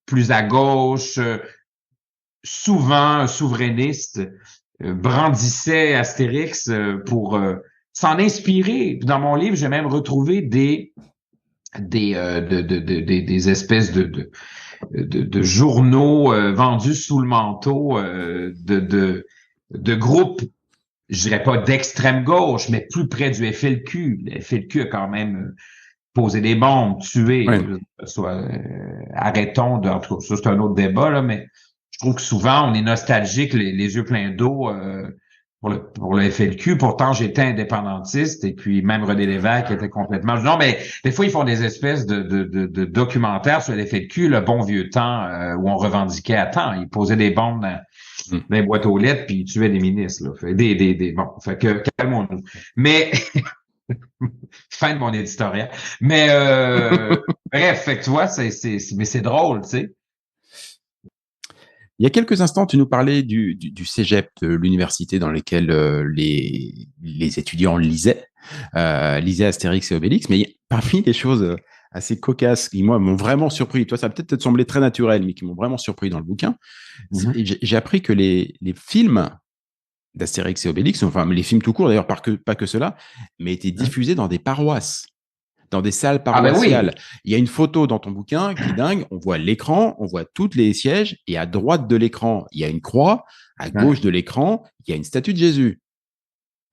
plus à gauche, souvent souverainistes, brandissaient Astérix pour s'en inspirer. Dans mon livre, j'ai même retrouvé des espèces de journaux vendus sous le manteau de groupes, je dirais pas d'extrême gauche, mais plus près du FLQ. Le FLQ a quand même posé des bombes, tué. Arrêtons en tout cas, ça c'est un autre débat, là, mais je trouve que souvent on est nostalgique, les yeux pleins d'eau pour le FLQ. Pourtant, j'étais indépendantiste et puis même René Lévesque était complètement... Non, mais des fois, ils font des espèces de documentaires sur le FLQ, le bon vieux temps où on revendiquait à temps. Ils posaient des bombes dans les boîtes aux lettres puis ils tuaient des ministres. Là. Fait que calmons-nous. Mais... fin de mon éditorial. Mais bref, fait que tu vois, mais c'est drôle, tu sais. Il y a quelques instants, tu nous parlais du cégep, de l'université dans laquelle les étudiants lisaient Astérix et Obélix. Mais parmi les choses assez cocasses qui, moi, m'ont vraiment surpris, toi, ça va peut-être te sembler très naturel, mais qui m'ont vraiment surpris dans le bouquin, j'ai appris que les films d'Astérix et Obélix, enfin les films tout court d'ailleurs, pas que ceux-là, mais étaient diffusés dans des paroisses. Dans des salles paroissiales. Il y a une photo dans ton bouquin qui est dingue. On voit l'écran, on voit tous les sièges, et à droite de l'écran, il y a une croix. À gauche de l'écran, il y a une statue de Jésus.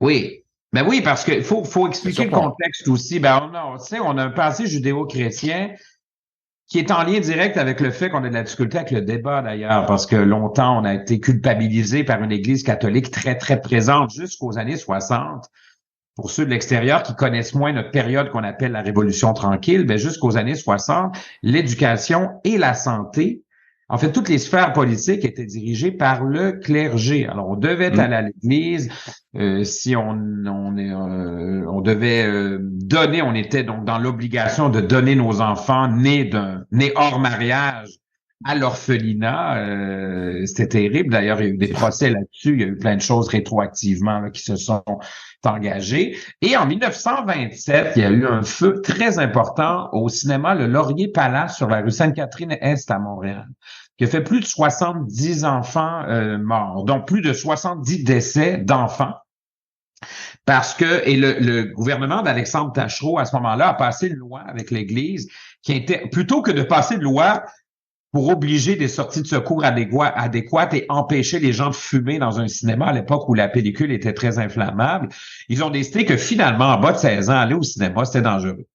Oui. Ben oui, parce qu'il faut Ça expliquer le surprend. contexte aussi. Ben, on a un passé judéo-chrétien qui est en lien direct avec le fait qu'on a de la difficulté avec le débat d'ailleurs, parce que longtemps, on a été culpabilisé par une Église catholique très, très présente jusqu'aux années 60. Pour ceux de l'extérieur qui connaissent moins notre période qu'on appelle la Révolution tranquille, ben jusqu'aux années 60, l'éducation et la santé, en fait, toutes les sphères politiques étaient dirigées par le clergé. Alors, on devait aller à l'église. Si on devait donner, on était donc dans l'obligation de donner nos enfants nés hors mariage à l'orphelinat. C'était terrible. D'ailleurs, il y a eu des procès là-dessus. Il y a eu plein de choses rétroactivement là, qui se sont engagées. Et en 1927, il y a eu un feu très important au cinéma Le Laurier Palace sur la rue Sainte-Catherine-Est à Montréal, qui a fait plus de 70 enfants morts, donc plus de 70 décès d'enfants. Parce que, et le gouvernement d'Alexandre Tachereau, à ce moment-là, a passé une loi avec l'Église qui était, plutôt que de passer une loi pour obliger des sorties de secours adéquates et empêcher les gens de fumer dans un cinéma à l'époque où la pellicule était très inflammable, ils ont décidé que finalement, en bas de 16 ans, aller au cinéma, c'était dangereux.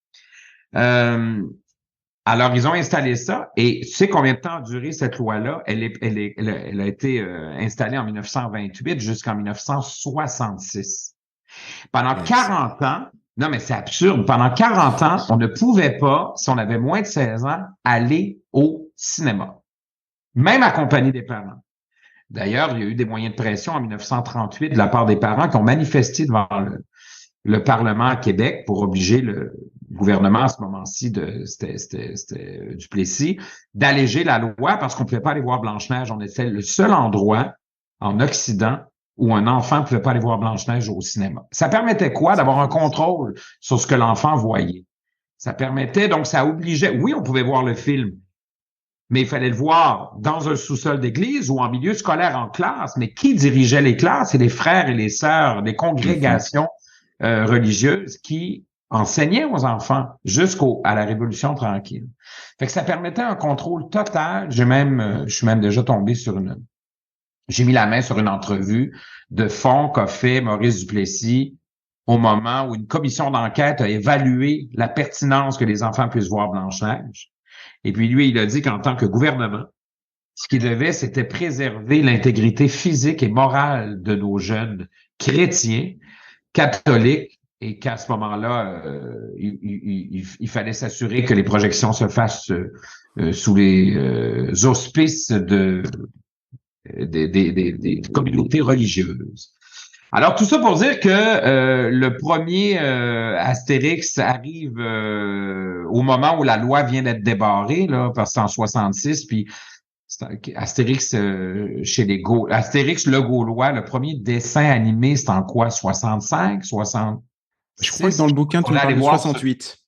Alors, ils ont installé ça et tu sais combien de temps a duré cette loi-là? Elle a été installée en 1928 jusqu'en 1966. Pendant 40 ans, non mais c'est absurde, pendant 40 ans, on ne pouvait pas, si on avait moins de 16 ans, aller au cinéma, même accompagné des parents. D'ailleurs, il y a eu des moyens de pression en 1938 de la part des parents qui ont manifesté devant le Parlement à Québec pour obliger le gouvernement à ce moment-ci c'était Duplessis d'alléger la loi parce qu'on ne pouvait pas aller voir Blanche-Neige. On était le seul endroit en Occident où un enfant ne pouvait pas aller voir Blanche-Neige au cinéma. Ça permettait quoi? D'avoir un contrôle sur ce que l'enfant voyait. Ça permettait, donc ça obligeait, oui, on pouvait voir le film, mais il fallait le voir dans un sous-sol d'église ou en milieu scolaire en classe. Mais qui dirigeait les classes? C'est les frères et les sœurs, des congrégations religieuses qui enseignaient aux enfants jusqu'à la Révolution tranquille. Fait que ça permettait un contrôle total. Je suis même déjà tombé j'ai mis la main sur une entrevue de fond qu'a fait Maurice Duplessis au moment où une commission d'enquête a évalué la pertinence que les enfants puissent voir Blanche-Neige. Et puis lui, il a dit qu'en tant que gouvernement, ce qu'il devait, c'était préserver l'intégrité physique et morale de nos jeunes chrétiens, catholiques, et qu'à ce moment-là, il fallait s'assurer que les projections se fassent sous les auspices des communautés religieuses. Alors, tout ça pour dire que le premier Astérix arrive au moment où la loi vient d'être débarrée, là, parce que c'est en 66, puis Astérix chez les Gaulois. Astérix le Gaulois, le premier dessin animé, c'est en quoi? 65, 60? Je crois que dans le bouquin, tu me parles de 68.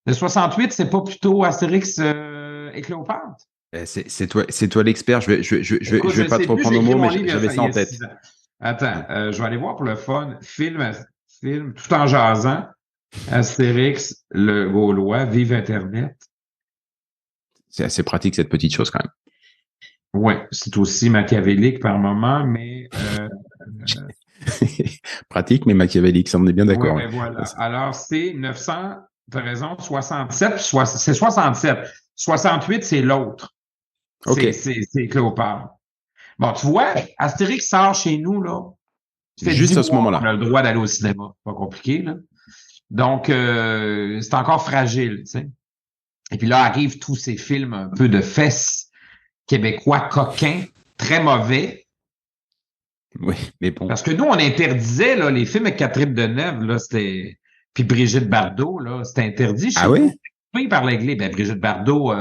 Le 68, c'est pas plutôt Astérix et Cléopâtre? C'est toi l'expert. Je vais pas trop prendre au mot, mais j'avais ça en tête. Attends, je vais aller voir pour le fun. Film, tout en jasant. Astérix, le Gaulois, vive Internet. C'est assez pratique, cette petite chose, quand même. Oui, c'est aussi machiavélique par moment, mais... pratique, mais machiavélique, ça, on est bien d'accord. Oui, voilà. Alors, c'est 900, tu as raison, 67, c'est 67. 68, c'est l'autre. OK. C'est Cléopâtre. Bon, tu vois, Astérix sort chez nous, là. Juste à ce moment-là. On a le droit d'aller au cinéma. Pas compliqué, là. Donc, c'est encore fragile, tu sais. Et puis là, arrivent tous ces films un peu de fesses québécois coquins, très mauvais. Oui, mais bon. Parce que nous, on interdisait, là, les films avec Catherine Deneuve, là, c'était... Puis Brigitte Bardot, là, c'était interdit chez nous. Oui, par l'Église. Ben, Brigitte Bardot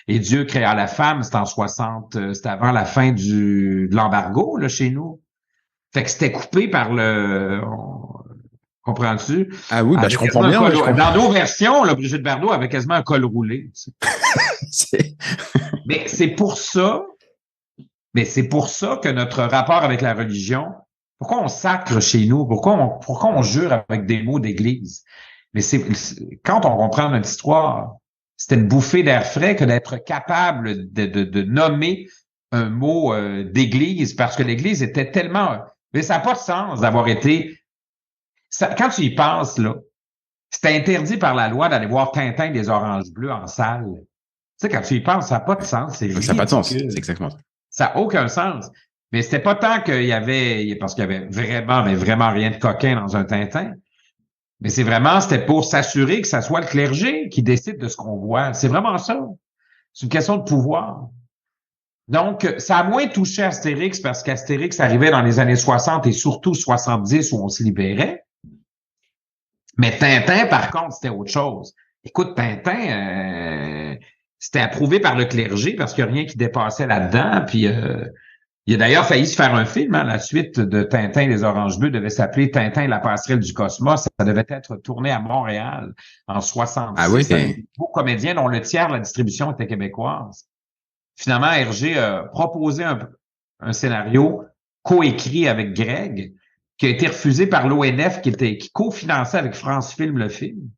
et Dieu créa la femme, c'était en 60, c'était avant la fin de l'embargo, là, chez nous. Fait que c'était coupé par comprends-tu? Ah oui, je comprends bien. Dans nos versions, là, Brigitte Bardot avait quasiment un col roulé. Tu sais. Mais c'est pour ça que notre rapport avec la religion, pourquoi on sacre chez nous? Pourquoi on jure avec des mots d'église? Mais quand on comprend notre histoire, c'était une bouffée d'air frais que d'être capable de nommer un mot d'église, parce que l'église était tellement... Mais ça n'a pas de sens d'avoir été quand tu y penses, là, c'était interdit par la loi d'aller voir Tintin des Oranges Bleues en salle. Tu sais, quand tu y penses, ça n'a pas de sens. C'est Ça n'a pas de sens. ridicule. C'est exactement ça. Ça n'a aucun sens. Mais c'était pas tant qu'il y avait, parce qu'il y avait vraiment, mais vraiment rien de coquin dans un Tintin. Mais c'était pour s'assurer que ça soit le clergé qui décide de ce qu'on voit. C'est vraiment ça. C'est une question de pouvoir. Donc, ça a moins touché Astérix parce qu'Astérix arrivait dans les années 60 et surtout 70 où on se libérait. Mais Tintin, par contre, c'était autre chose. Écoute, Tintin, c'était approuvé par le clergé parce qu'il n'y a rien qui dépassait là-dedans. Puis il a d'ailleurs failli se faire un film. Hein. La suite de Tintin et les Oranges Bleues devait s'appeler Tintin et la passerelle du cosmos. Ça devait être tourné à Montréal en 66. Ah oui, Un beau comédien dont le tiers de la distribution était québécoise. Finalement, Hergé a proposé un scénario coécrit avec Greg, qui a été refusé par l'ONF, qui cofinançait avec France Film le film,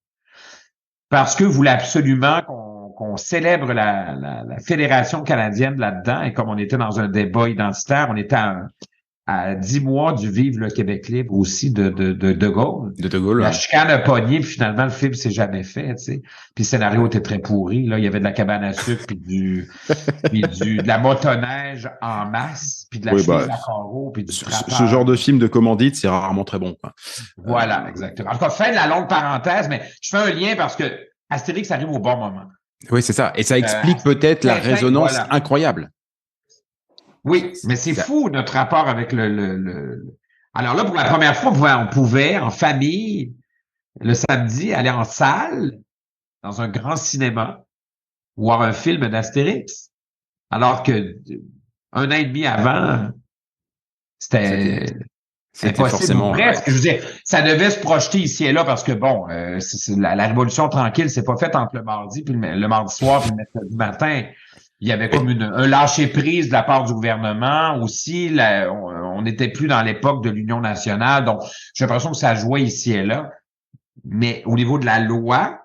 parce que voulait absolument qu'on célèbre la Fédération canadienne là-dedans. Et comme on était dans un débat identitaire, on était à 10 mois du Vive le Québec libre aussi de Gaulle. De Gaulle. La chicane a pogné, puis finalement, le film s'est jamais fait, tu sais. Puis le scénario était très pourri. Là, il y avait de la cabane à sucre, puis de la motoneige en masse, puis de la chemise à carreaux, puis du ce genre de film de commandite, c'est rarement très bon, quoi. Voilà, exactement. En tout cas, fin de la longue parenthèse, mais je fais un lien parce que Astérix arrive au bon moment. Oui, c'est ça. Et ça explique peut-être la résonance incroyable. Oui, mais c'est fou notre rapport avec Alors là, pour la première fois, on pouvait en famille, le samedi, aller en salle, dans un grand cinéma, voir un film d'Astérix. Alors que un an et demi avant, c'était forcément presque. Je veux dire, ça devait se projeter ici et là parce que bon, la Révolution tranquille, c'est pas faite entre le mardi puis le mardi soir puis le mercredi matin. Il y avait comme un lâcher-prise de la part du gouvernement aussi. On n'était plus dans l'époque de l'Union nationale, donc j'ai l'impression que ça jouait ici et là. Mais au niveau de la loi,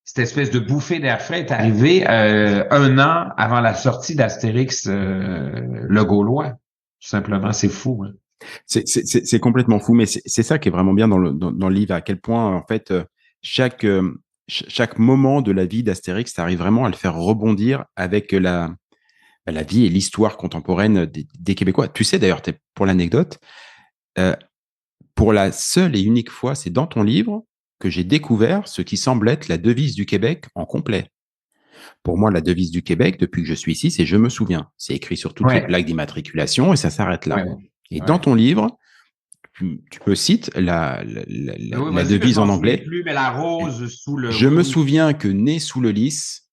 cette espèce de bouffée d'air frais est arrivée un an avant la sortie d'Astérix le Gaulois. Tout simplement, c'est fou. Hein. C'est complètement fou, mais c'est ça qui est vraiment bien dans le livre, à quel point, en fait, chaque moment de la vie d'Astérix, ça arrive vraiment à le faire rebondir avec la vie et l'histoire contemporaine des Québécois. Tu sais, d'ailleurs, pour l'anecdote, pour la seule et unique fois, c'est dans ton livre que j'ai découvert ce qui semble être la devise du Québec en complet. Pour moi, la devise du Québec, depuis que je suis ici, c'est « Je me souviens ». C'est écrit sur toutes les plaques d'immatriculation et ça s'arrête là. Ouais. Et dans ton livre, tu me cites la devise en anglais. Plus, mais la rose sous le... Je me souviens que né sous le lys,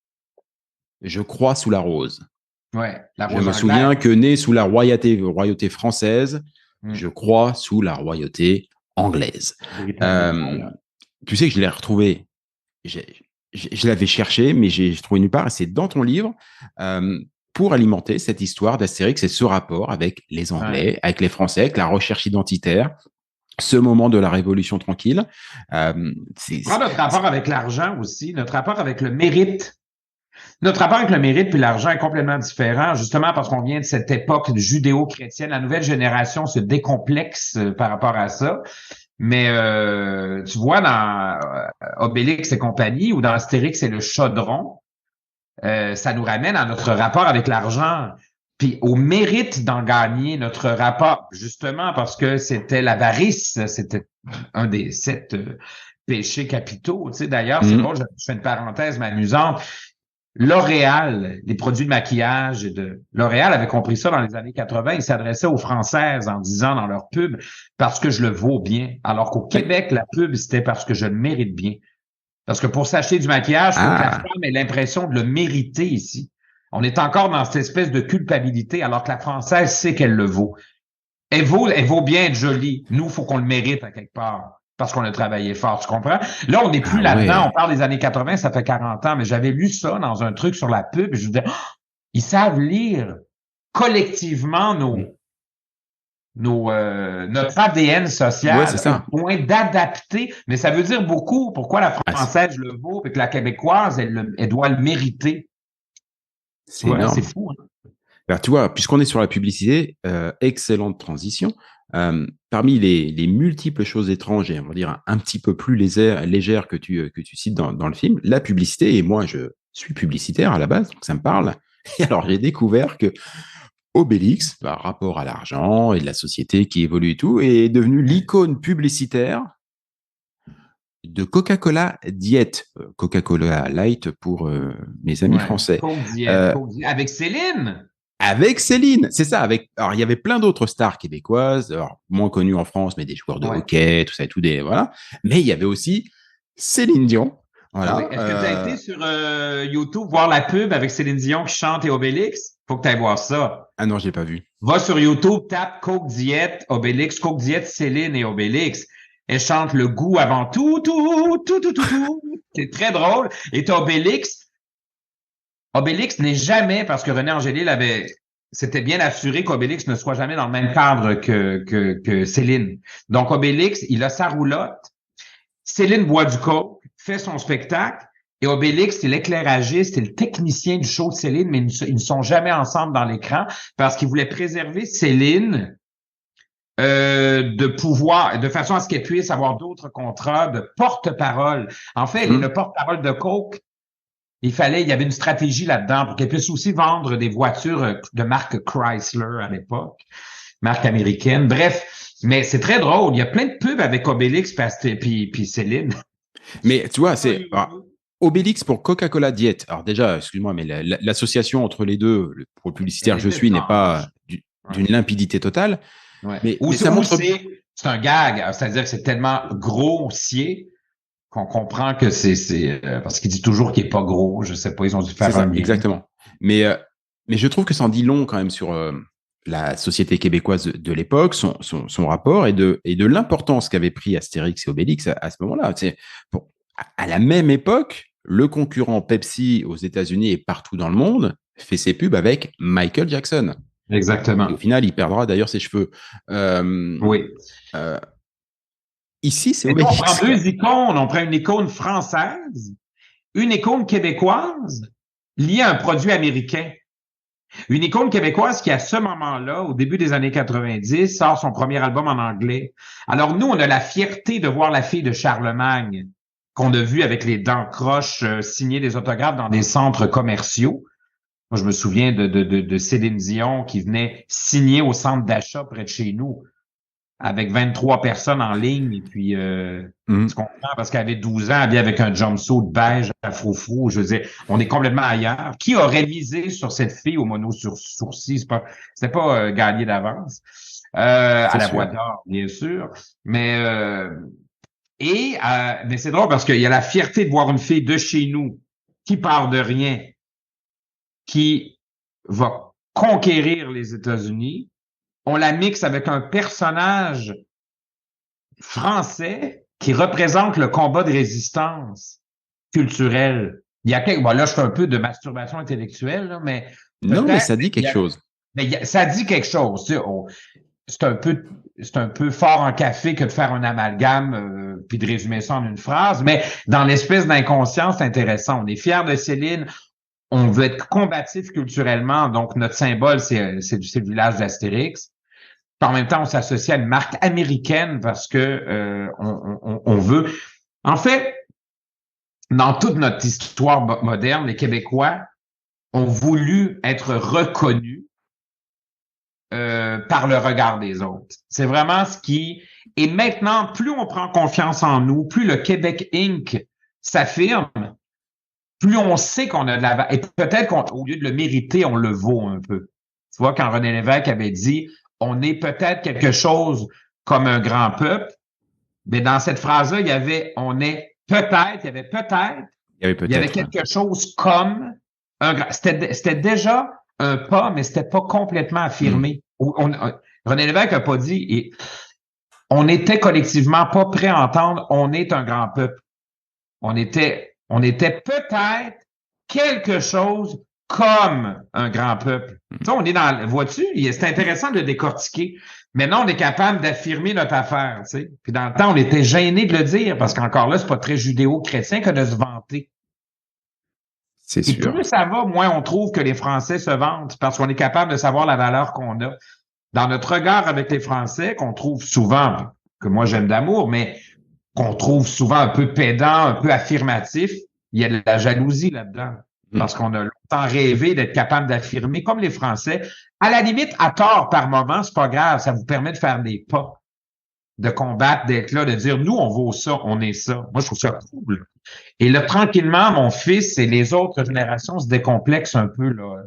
je crois sous la rose. Ouais, la rose. Je me souviens que né sous la royauté française, je crois sous la royauté anglaise. Tu sais que je l'ai retrouvé. Je l'avais cherché, mais j'ai trouvé nulle part. Et c'est dans ton livre pour alimenter cette histoire d'Astérix et ce rapport avec les Anglais, avec les Français, avec la recherche identitaire, ce moment de la Révolution tranquille. Notre rapport avec l'argent aussi, notre rapport avec le mérite. Notre rapport avec le mérite puis l'argent est complètement différent, justement parce qu'on vient de cette époque judéo-chrétienne. La nouvelle génération se décomplexe par rapport à ça. Mais tu vois, dans Obélix et compagnie, ou dans Astérix et le chaudron, ça nous ramène à notre rapport avec l'argent, puis au mérite d'en gagner, notre rapport, justement parce que c'était l'avarice, c'était un des 7 péchés capitaux. Tu sais, d'ailleurs, c'est drôle, je fais une parenthèse mais amusante. L'Oréal, les produits de maquillage L'Oréal avait compris ça dans les années 80. Ils s'adressaient aux Françaises en disant dans leur pub « parce que je le vaux bien ». Alors qu'au Québec, la pub, c'était « parce que je le mérite bien ». Parce que pour s'acheter du maquillage, il faut que la femme ait l'impression de le mériter ici. On est encore dans cette espèce de culpabilité alors que la Française sait qu'elle le vaut. Elle vaut bien être jolie. Nous, il faut qu'on le mérite à quelque part. Parce qu'on a travaillé fort, tu comprends? Là, on n'est plus là-dedans. On parle des années 80, ça fait 40 ans, mais j'avais lu ça dans un truc sur la pub et je me disais, ils savent lire collectivement notre ADN social au point d'adapter. Mais ça veut dire beaucoup pourquoi la Française le vaut et que la Québécoise, elle doit le mériter. C'est énorme. C'est fou. Hein? Alors, tu vois, puisqu'on est sur la publicité, excellente transition. Parmi les multiples choses étranges et on va dire un petit peu plus légères que tu cites dans le film, la publicité, et moi je suis publicitaire à la base, donc ça me parle. Et alors j'ai découvert que Obélix, par rapport à l'argent et de la société qui évolue et tout, est devenu l'icône publicitaire de Coca-Cola Diet, Coca-Cola Light pour mes amis Ouais. français. Coke Diet, Euh, Coke Diet. Avec Céline. Avec Céline, c'est ça. Alors, il y avait plein d'autres stars québécoises, alors, moins connues en France, mais des joueurs de Ouais. hockey, tout ça et tout, voilà. Mais il y avait aussi Céline Dion. Ah oui. Voilà. Est-ce que tu as été sur YouTube voir la pub avec Céline Dion qui chante et Obélix? Faut que tu ailles voir ça. Ah non, j'ai pas vu. Va sur YouTube, tape Coke Diet, Obélix, Coke Diet, Céline et Obélix. Elle chante le goût avant tout, tout, tout, tout, tout, tout. C'est très drôle. Et t'as Obélix. Obélix n'est jamais, parce que René Angélil s'était bien assuré qu'Obélix ne soit jamais dans le même cadre que Céline. Donc, Obélix, il a sa roulotte. Céline boit du coke, fait son spectacle. Et Obélix, c'est l'éclairagiste, c'est le technicien du show de Céline, mais ils ne sont jamais ensemble dans l'écran parce qu'il voulait préserver Céline de pouvoir, de façon à ce qu'elle puisse avoir d'autres contrats de porte-parole. En fait, elle est le porte-parole de Coke. Il y avait une stratégie là-dedans pour qu'elle puisse aussi vendre des voitures de marque Chrysler à l'époque, marque américaine. Bref, mais c'est très drôle. Il y a plein de pubs avec Obélix puis Céline. Mais tu vois, c'est Obélix pour Coca-Cola Diet. Alors déjà, excuse-moi, mais l'association entre les deux, pour le publicitaire que je suis, n'est pas d'une limpidité totale. Ouais. Mais ça montre... c'est un gag, c'est-à-dire que c'est tellement grossier qu'on comprend que c'est parce qu'il dit toujours qu'il est pas gros. Je sais pas, ils ont dû faire un lien. Exactement. Mais je trouve que ça en dit long quand même sur la société québécoise de l'époque, son rapport et de l'importance qu'avait pris Astérix et Obélix à ce moment-là. À la même époque, le concurrent Pepsi aux États-Unis et partout dans le monde fait ses pubs avec Michael Jackson. Exactement. Et au final, il perdra d'ailleurs ses cheveux. Oui. Ici, c'est Obélix. On prend deux icônes. On prend une icône française, une icône québécoise liée à un produit américain. Une icône québécoise qui, à ce moment-là, au début des années 90, sort son premier album en anglais. Alors, nous, on a la fierté de voir la fille de Charlemagne qu'on a vue avec les dents croches signer des autographes dans des centres commerciaux. Moi, je me souviens de Céline Dion qui venait signer au centre d'achat près de chez nous avec 23 personnes en ligne. Et puis, tu comprends, parce qu'elle avait 12 ans, elle vient avec un jumpsuit beige à froufrou. Je veux dire, on est complètement ailleurs. Qui aurait misé sur cette fille au mono sourcil? C'était pas gagné d'avance. À la voix d'or, bien sûr. Mais c'est drôle parce qu'il y a la fierté de voir une fille de chez nous qui part de rien, qui va conquérir les États-Unis. On la mixe avec un personnage français qui représente le combat de résistance culturelle. Il y a quelques, bon, là, je fais un peu de masturbation intellectuelle, là, mais non, mais ça dit quelque chose. Mais ça dit quelque chose. Tu sais, c'est un peu fort en café que de faire un amalgame puis de résumer ça en une phrase, mais dans l'espèce d'inconscience, c'est intéressant. On est fiers de Céline. On veut être combatif culturellement, donc notre symbole, c'est le village d'Astérix. En même temps, on s'associe à une marque américaine parce que on veut. En fait, dans toute notre histoire moderne, les Québécois ont voulu être reconnus par le regard des autres. C'est vraiment ce qui... Et maintenant, plus on prend confiance en nous, plus le Québec Inc. s'affirme, plus on sait qu'on a de la... Et peut-être qu'au lieu de le mériter, on le vaut un peu. Tu vois, quand René Lévesque avait dit « On est peut-être quelque chose comme un grand peuple », mais dans cette phrase-là, il y avait « On est peut-être », il y avait peut-être, il y avait quelque chose comme un grand... C'était déjà un pas, mais c'était pas complètement affirmé. René Lévesque n'a pas dit... Et on était collectivement pas prêt à entendre « On est un grand peuple ». On était peut-être quelque chose comme un grand peuple. Tu sais, on est dans, vois-tu, c'est intéressant de décortiquer. Maintenant, on est capable d'affirmer notre affaire, tu sais. Puis dans le temps, on était gêné de le dire parce qu'encore là, c'est pas très judéo-chrétien que de se vanter. C'est sûr. Et plus ça va, moins on trouve que les Français se vantent parce qu'on est capable de savoir la valeur qu'on a. dans notre regard avec les Français, qu'on trouve souvent, que moi j'aime d'amour, mais qu'on trouve souvent un peu pédant, un peu affirmatif, il y a de la jalousie là-dedans. Parce qu'on a longtemps rêvé d'être capable d'affirmer, comme les Français. À la limite, à tort par moment, c'est pas grave, ça vous permet de faire des pas, de combattre, d'être là, de dire, nous, on vaut ça, on est ça. Moi, je trouve ça cool. Et là, tranquillement, mon fils et les autres générations se décomplexent un peu là,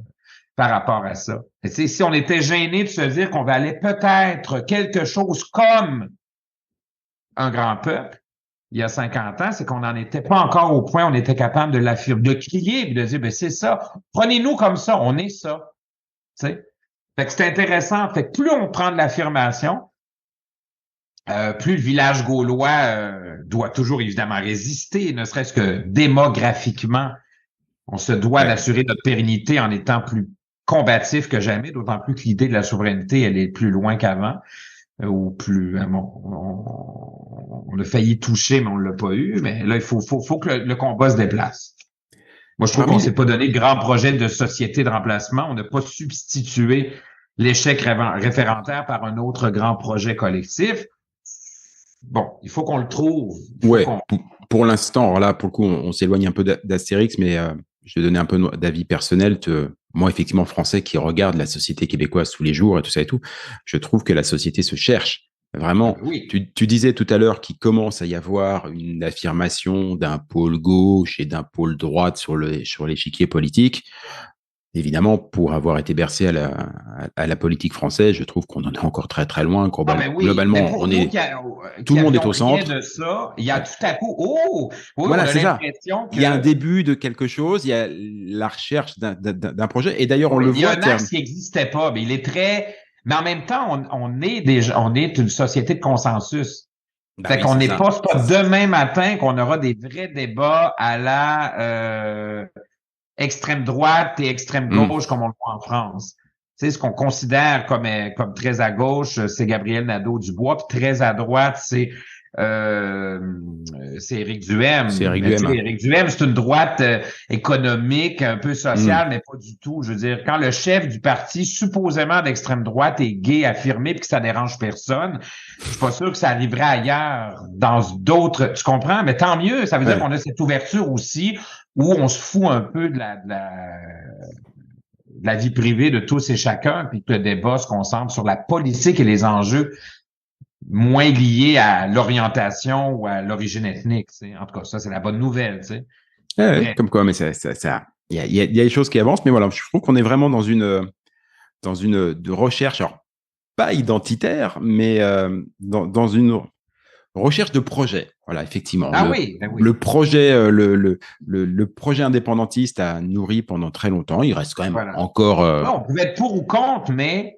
par rapport à ça. Et si on était gêné de se dire qu'on allait peut-être quelque chose comme un grand peuple, il y a 50 ans, c'est qu'on n'en était pas encore au point où on était capable de l'affirmer, de crier et de dire, ben c'est ça, prenez-nous comme ça, on est ça. T'sais? Fait que c'est intéressant. Fait que plus on prend de l'affirmation, plus le village gaulois doit toujours évidemment résister, ne serait-ce que démographiquement. On se doit d'assurer notre pérennité en étant plus combatif que jamais, d'autant plus que l'idée de la souveraineté, elle est plus loin qu'avant, ou plus... on a failli toucher, mais on l'a pas eu. Mais là, il faut que le combat se déplace. Moi, je trouve qu'on s'est pas donné de grand projet de société de remplacement. On n'a pas substitué l'échec référentaire par un autre grand projet collectif. Bon, il faut qu'on le trouve. Ouais, pour l'instant, là, pour le coup, on s'éloigne un peu d'Astérix, mais je vais donner un peu d'avis personnel. Moi, effectivement, français qui regarde la société québécoise tous les jours et tout ça et tout, je trouve que la société se cherche. Vraiment, oui. Tu disais tout à l'heure qu'il commence à y avoir une affirmation d'un pôle gauche et d'un pôle droite sur l'échiquier politique. Évidemment, pour avoir été bercé à la politique française, je trouve qu'on en est encore très très loin. Globalement, tout le monde est au centre. De ça, il y a tout à coup, oui, voilà, on a c'est ça. que... Il y a un début de quelque chose, il y a la recherche d'un projet, et d'ailleurs on le voit. Il y a un axe qui n'existait pas, mais il est très. Mais en même temps, on est une société de consensus. Fait qu'on n'est pas demain matin qu'on aura des vrais débats à la extrême droite et extrême gauche comme on le voit en France. Tu sais, ce qu'on considère comme très à gauche, c'est Gabriel Nadeau-Dubois, puis très à droite, c'est Éric Duhem. C'est Éric Duhem. Éric Duhem, c'est une droite économique, un peu sociale, mais pas du tout. Je veux dire, quand le chef du parti, supposément d'extrême droite, est gay, affirmé, puis que ça dérange personne, je suis pas sûr que ça arriverait ailleurs dans d'autres. Tu comprends? Mais tant mieux. Ça veut dire qu'on a cette ouverture aussi où on se fout un peu de la vie privée de tous et chacun, puis que le débat se concentre sur la politique et les enjeux moins liés à l'orientation ou à l'origine ethnique. T'sais. En tout cas, ça, c'est la bonne nouvelle. Comme quoi, mais il y a des choses qui avancent, mais voilà, je trouve qu'on est vraiment dans une de recherche, alors pas identitaire, mais dans une recherche de projet. Voilà, effectivement. Le projet, le projet indépendantiste a nourri pendant très longtemps. Il reste quand même encore. On pouvait être pour ou contre, mais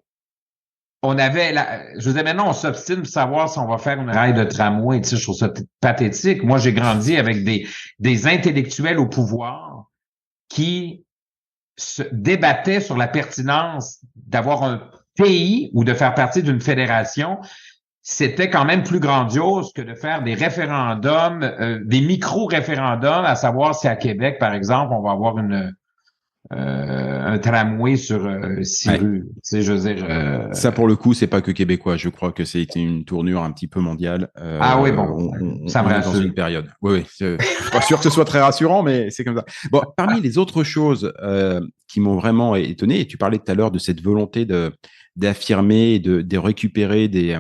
on avait. Je veux dire, maintenant, on s'obstine pour savoir si on va faire une rail de tramway. Tu sais, je trouve ça pathétique. Moi, j'ai grandi avec des intellectuels au pouvoir qui se débattaient sur la pertinence d'avoir un pays ou de faire partie d'une fédération. C'était quand même plus grandiose que de faire des référendums, des micro-référendums, à savoir si à Québec, par exemple, on va avoir un tramway sur 6 rues. Tu sais, je veux dire... Ça, pour le coup, c'est pas que québécois. Je crois que c'est une tournure un petit peu mondiale. Oui, bon, ça me rassure. Dans une période. Oui. Je suis pas sûr que ce soit très rassurant, mais c'est comme ça. Bon, parmi les autres choses qui m'ont vraiment étonné, et tu parlais tout à l'heure de cette volonté d'affirmer, de récupérer des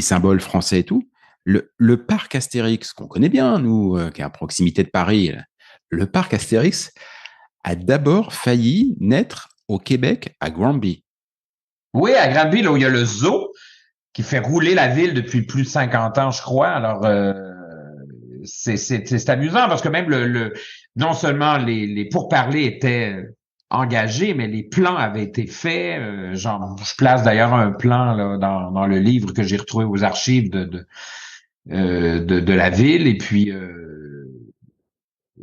symboles français et tout. Le parc Astérix, qu'on connaît bien, nous, qui est à proximité de Paris, le parc Astérix a d'abord failli naître au Québec, à Granby. Oui, à Granby, là où il y a le zoo qui fait rouler la ville depuis plus de 50 ans, je crois. Alors, c'est amusant parce que même non seulement les pourparlers étaient engagés, mais les plans avaient été faits. Je place d'ailleurs un plan là, dans le livre que j'ai retrouvé aux archives de la ville. Et puis,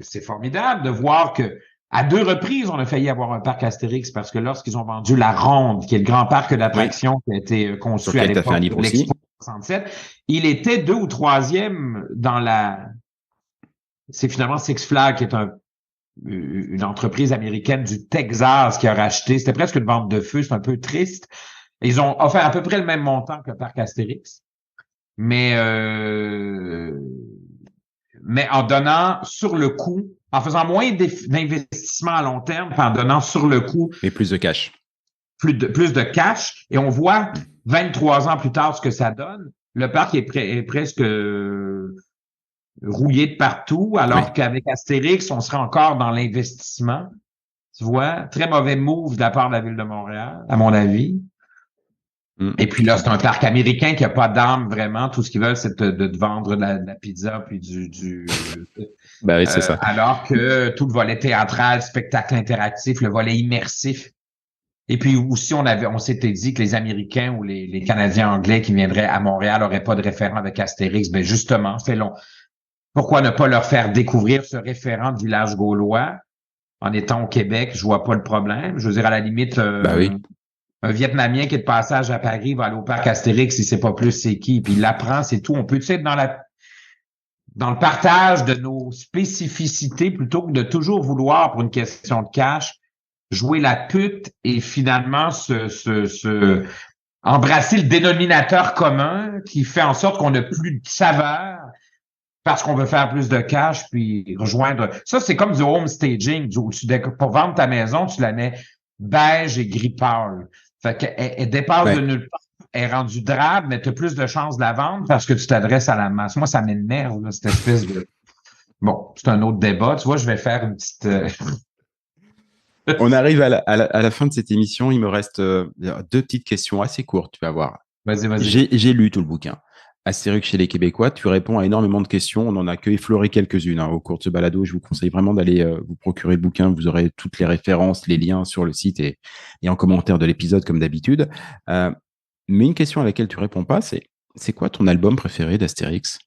c'est formidable de voir que à 2 reprises, on a failli avoir un parc Astérix parce que lorsqu'ils ont vendu la Ronde, qui est le grand parc d'attractions qui a été conçu à l'époque de l'Expo 67, il était 2 ou 3e dans c'est finalement Six Flags qui est un une entreprise américaine du Texas qui a racheté. C'était presque une vente de feu, c'est un peu triste. Ils ont offert à peu près le même montant que le parc Astérix, mais en donnant sur le coup, en faisant moins d'investissement à long terme, puis en donnant sur le coup Et plus de cash. plus de cash. Et on voit 23 ans plus tard ce que ça donne. Le parc est presque rouillé de partout, alors qu'avec Astérix, on serait encore dans l'investissement. Tu vois, très mauvais move de la part de la Ville de Montréal, à mon avis. Et puis là, c'est un parc américain qui a pas d'âme vraiment. Tout ce qu'ils veulent, c'est de te vendre de la pizza puis Ben oui, c'est ça. Alors que tout le volet théâtral, spectacle interactif, le volet immersif. Et puis aussi, on s'était dit que les Américains ou les Canadiens anglais qui viendraient à Montréal n'auraient pas de référent avec Astérix. Ben justement, pourquoi ne pas leur faire découvrir ce référent de village gaulois en étant au Québec? Je vois pas le problème. Je veux dire, à la limite, un Vietnamien qui est de passage à Paris va aller au parc Astérix, il sait pas plus c'est qui, puis il l'apprend, c'est tout. On peut, tu sais, dans le partage de nos spécificités, plutôt que de toujours vouloir, pour une question de cash, jouer la pute et finalement embrasser le dénominateur commun qui fait en sorte qu'on n'a plus de saveur parce qu'on veut faire plus de cash puis rejoindre. Ça, c'est comme du home staging. Pour vendre ta maison, tu la mets beige et gris pâle. Fait qu'elle dépasse de nulle part. Elle est rendue drabe, mais tu as plus de chances de la vendre parce que tu t'adresses à la masse. Moi, ça m'énerve, là, cette espèce de... Bon, c'est un autre débat. Tu vois, je vais faire une petite... On arrive à la fin de cette émission. Il me reste 2 petites questions assez courtes, tu vas voir. Vas-y. J'ai lu tout le bouquin. Astérix chez les Québécois, tu réponds à énormément de questions. On n'en a que effleuré quelques-unes au cours de ce balado. Je vous conseille vraiment d'aller vous procurer le bouquin. Vous aurez toutes les références, les liens sur le site et en commentaire de l'épisode comme d'habitude. Mais une question à laquelle tu réponds pas, c'est quoi ton album préféré d'Astérix?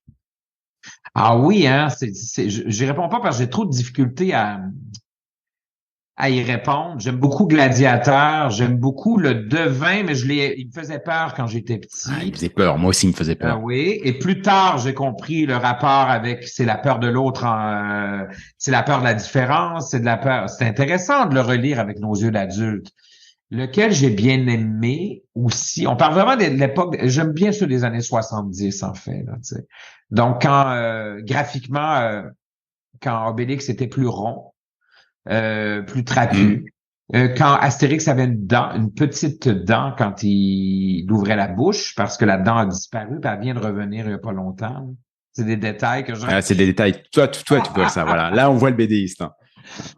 Ah oui, hein, j'y réponds pas parce que j'ai trop de difficultés à y répondre. J'aime beaucoup Gladiateur, j'aime beaucoup Le Devin, mais il me faisait peur quand j'étais petit. Il me faisait peur, moi aussi il me faisait peur. Oui, et plus tard, j'ai compris le rapport avec c'est la peur de l'autre, c'est la peur de la différence, c'est de la peur. C'est intéressant de le relire avec nos yeux d'adulte. Lequel j'ai bien aimé aussi. On parle vraiment de l'époque, j'aime bien ceux des années 70 en fait. Là, tu sais. Donc quand graphiquement, quand Obélix était plus rond, plus trapu. Quand Astérix avait une petite dent quand il ouvrait la bouche, parce que la dent a disparu, puis elle vient de revenir il n'y a pas longtemps. C'est des détails que c'est des détails. Toi, tu vois ça, voilà. Là, on voit le BDiste. Hein.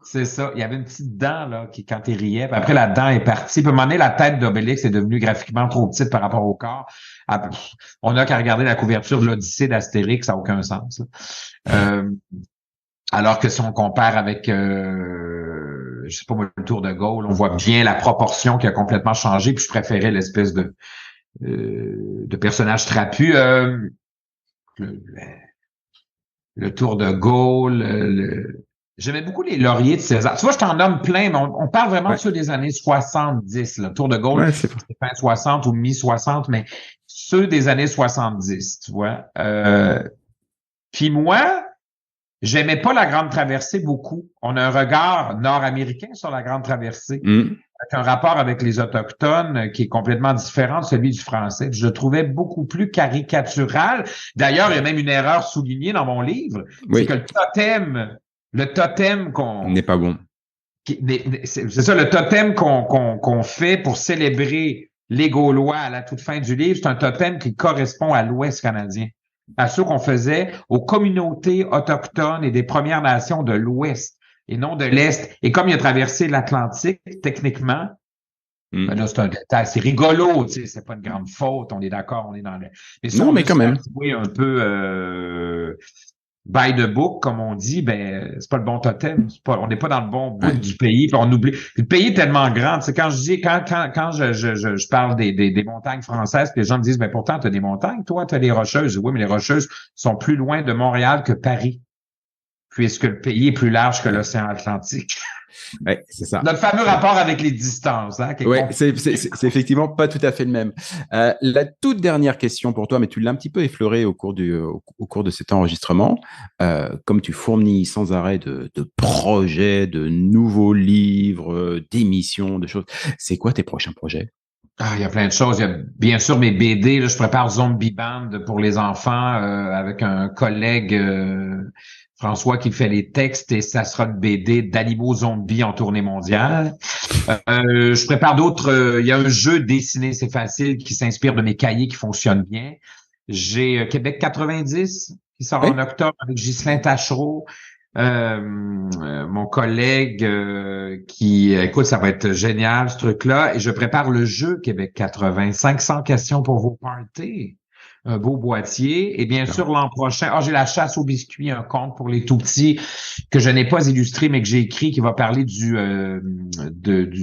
C'est ça. Il y avait une petite dent là qui, quand il riait, puis après la dent est partie. Puis à un moment donné, la tête d'Obélix est devenue graphiquement trop petite par rapport au corps. On n'a qu'à regarder la couverture de l'Odyssée d'Astérix, ça n'a aucun sens. Alors que si on compare avec, je sais pas moi, le Tour de Gaulle, on voit bien la proportion qui a complètement changé. Puis je préférais l'espèce de personnage trapu. Le Tour de Gaulle, j'aimais beaucoup les lauriers de César. Tu vois, je t'en nomme plein, mais on parle vraiment de ceux des années 70. Le Tour de Gaulle, c'est fin 60 ou mi-60, mais ceux des années 70, tu vois. Puis moi, j'aimais pas la Grande Traversée beaucoup. On a un regard nord-américain sur la Grande Traversée, avec un rapport avec les Autochtones qui est complètement différent de celui du français. Je le trouvais beaucoup plus caricatural. D'ailleurs, il y a même une erreur soulignée dans mon livre, c'est que le totem qu'on... n'est pas bon. C'est ça, le totem qu'on fait pour célébrer les Gaulois à la toute fin du livre, c'est un totem qui correspond à l'Ouest canadien, à ceux qu'on faisait aux communautés autochtones et des Premières Nations de l'Ouest et non de l'Est. Et comme il a traversé l'Atlantique, techniquement, ben là, c'est un détail. C'est rigolo, tu sais, c'est pas une grande faute, on est d'accord, on est dans le... Mais si non, mais quand même. Un peu by the book, comme on dit, ben c'est pas le bon totem. On n'est pas dans le bon bout du pays, puis on oublie. Puis le pays est tellement grand. Tu sais, quand je parle des montagnes françaises, puis les gens me disent, ben pourtant, tu as des montagnes, toi, tu as des Rocheuses. Oui, mais les Rocheuses sont plus loin de Montréal que Paris. puisque le pays est plus large que l'océan Atlantique. Ouais, c'est ça. Notre fameux rapport avec les distances. Hein, Ouais, c'est effectivement pas tout à fait le même. La toute dernière question pour toi, mais tu l'as un petit peu effleuré au cours de cet enregistrement. Comme tu fournis sans arrêt de projets, de nouveaux livres, d'émissions, de choses, c'est quoi tes prochains projets? Ah, il y a plein de choses. Il y a bien sûr mes BD. Là, je prépare Zombie Band pour les enfants avec un collègue François qui fait les textes et ça sera une BD d'animaux zombies en tournée mondiale. Je prépare d'autres. Il y a un jeu dessiné, c'est facile, qui s'inspire de mes cahiers qui fonctionne bien. J'ai Québec 90 qui sort en octobre avec Ghislain Tachereau. Mon collègue qui, écoute, ça va être génial ce truc-là. Et je prépare le jeu Québec 80, 500 questions pour vos parties. Un beau boîtier. Et bien sûr, l'an prochain, j'ai la chasse aux biscuits, un conte pour les tout petits que je n'ai pas illustré, mais que j'ai écrit, qui va parler du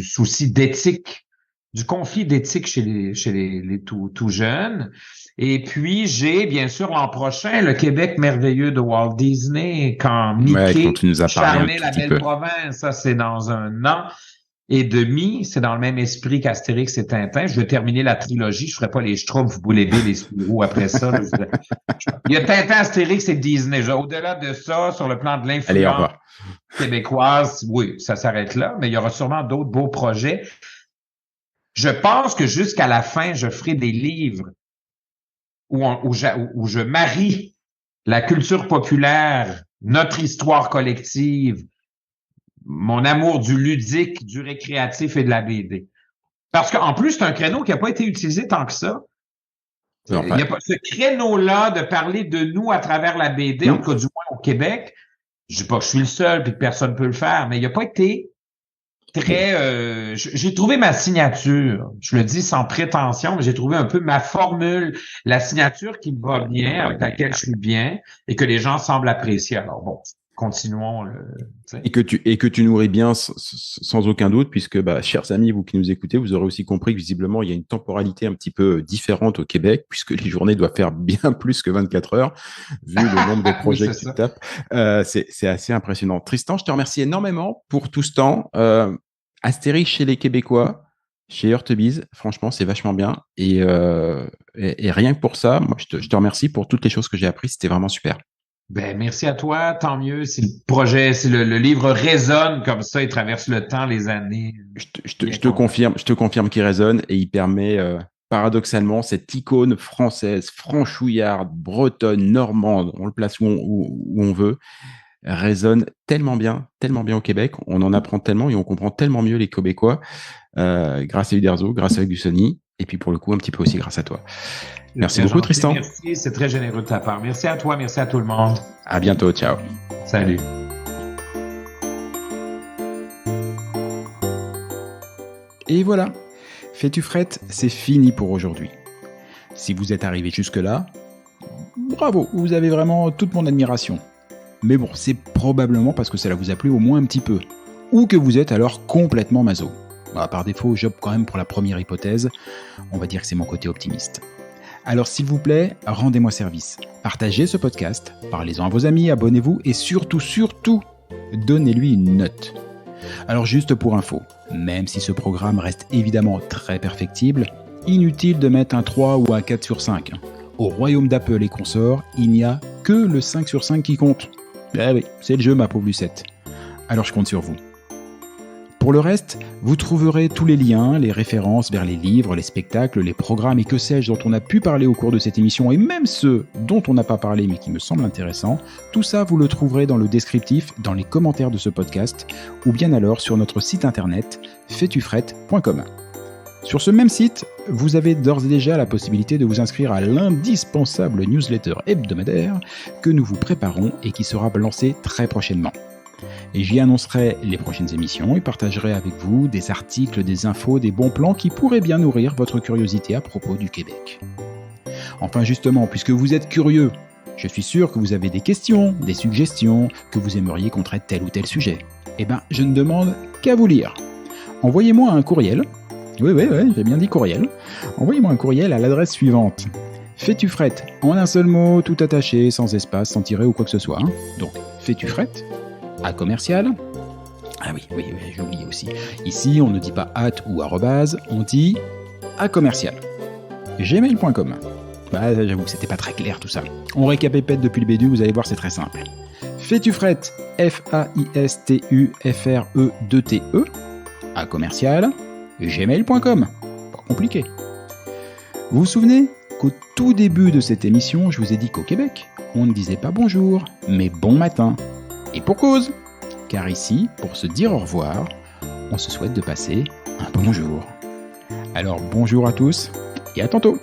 souci d'éthique, du conflit d'éthique chez les tout jeunes. Et puis, j'ai, bien sûr, l'an prochain, le Québec merveilleux de Walt Disney, quand Mickey charmait la belle province. Ça, c'est dans 1 an et demi. C'est dans le même esprit qu'Astérix et Tintin. Je vais terminer la trilogie. Je ferai pas les Schtroumpfs, Boulébé, les Spirou après ça. Il y a Tintin, Astérix et Disney. Au-delà de ça, sur le plan de l'influence québécoise, oui, ça s'arrête là. Mais il y aura sûrement d'autres beaux projets. Je pense que jusqu'à la fin, je ferai des livres où je marie la culture populaire, notre histoire collective, mon amour du ludique, du récréatif et de la BD. Parce qu'en plus, c'est un créneau qui n'a pas été utilisé tant que ça. Il n'y a pas ce créneau-là de parler de nous à travers la BD, en tout cas du moins au Québec. Je dis pas que je suis le seul et que personne ne peut le faire, mais il n'a pas été très... j'ai trouvé ma signature. Je le dis sans prétention, mais j'ai trouvé un peu ma formule, la signature qui me va bien, avec laquelle je suis bien et que les gens semblent apprécier. Alors bon, continuons. Et que tu nourris bien sans aucun doute, puisque, chers amis, vous qui nous écoutez, vous aurez aussi compris que visiblement, il y a une temporalité un petit peu différente au Québec, puisque les journées doivent faire bien plus que 24 heures, vu le nombre de projets que tu tapes. C'est assez impressionnant. Tristan, je te remercie énormément pour tout ce temps. Astérix chez les Québécois, chez Heurtebise, franchement, c'est vachement bien. Et rien que pour ça, moi, je te remercie pour toutes les choses que j'ai apprises. C'était vraiment super. Ben, merci à toi, tant mieux. Si le projet, si le livre résonne comme ça, il traverse le temps, les années. Je te confirme qu'il résonne et il permet, paradoxalement, cette icône française, franchouillarde, bretonne, normande, on le place où on veut, résonne tellement bien au Québec. On en apprend tellement et on comprend tellement mieux les Québécois grâce à Uderzo, grâce à Gusoni, et puis pour le coup, un petit peu aussi grâce à toi. Merci beaucoup, Tristan. Merci, c'est très généreux de ta part. Merci à toi, merci à tout le monde. À bientôt, ciao. Salut. Et voilà, Fais-tu frette, c'est fini pour aujourd'hui. Si vous êtes arrivé jusque-là, bravo, vous avez vraiment toute mon admiration. Mais bon, c'est probablement parce que cela vous a plu au moins un petit peu. Ou que vous êtes alors complètement maso. Par défaut, j'opte quand même pour la première hypothèse. On va dire que c'est mon côté optimiste. Alors s'il vous plaît, rendez-moi service. Partagez ce podcast, parlez-en à vos amis, abonnez-vous et surtout, donnez-lui une note. Alors juste pour info, même si ce programme reste évidemment très perfectible, inutile de mettre un 3 ou un 4 sur 5. Au royaume d'Apple et consorts, il n'y a que le 5 sur 5 qui compte. Eh oui, c'est le jeu ma pauvre Lucette. Alors je compte sur vous. Pour le reste, vous trouverez tous les liens, les références vers les livres, les spectacles, les programmes et que sais-je dont on a pu parler au cours de cette émission et même ceux dont on n'a pas parlé mais qui me semblent intéressants. Tout ça, vous le trouverez dans le descriptif, dans les commentaires de ce podcast ou bien alors sur notre site internet faitufrette.com. Sur ce même site, vous avez d'ores et déjà la possibilité de vous inscrire à l'indispensable newsletter hebdomadaire que nous vous préparons et qui sera lancé très prochainement. Et j'y annoncerai les prochaines émissions et partagerai avec vous des articles, des infos, des bons plans qui pourraient bien nourrir votre curiosité à propos du Québec. Enfin justement, puisque vous êtes curieux, je suis sûr que vous avez des questions, des suggestions, que vous aimeriez qu'on traite tel ou tel sujet. Eh ben, je ne demande qu'à vous lire. Envoyez-moi un courriel. Oui, j'ai bien dit courriel. Envoyez-moi un courriel à l'adresse suivante. Fais-tu frette, en un seul mot, tout attaché, sans espace, sans tiret ou quoi que ce soit. Donc, Fais-tu frette à commercial. Ah oui, j'ai oublié aussi. Ici, on ne dit pas @ ou arrobase, on dit à commercial. Gmail.com. Bah, j'avoue que c'était pas très clair tout ça. On récapépète depuis le début, vous allez voir, c'est très simple. Fais-tu frette, FAISTUFRE2TE, à commercial, gmail.com. Pas compliqué. Vous vous souvenez qu'au tout début de cette émission, je vous ai dit qu'au Québec, on ne disait pas bonjour, mais bon matin. Et pour cause, car ici, pour se dire au revoir, on se souhaite de passer un bon jour. Alors bonjour à tous et à tantôt.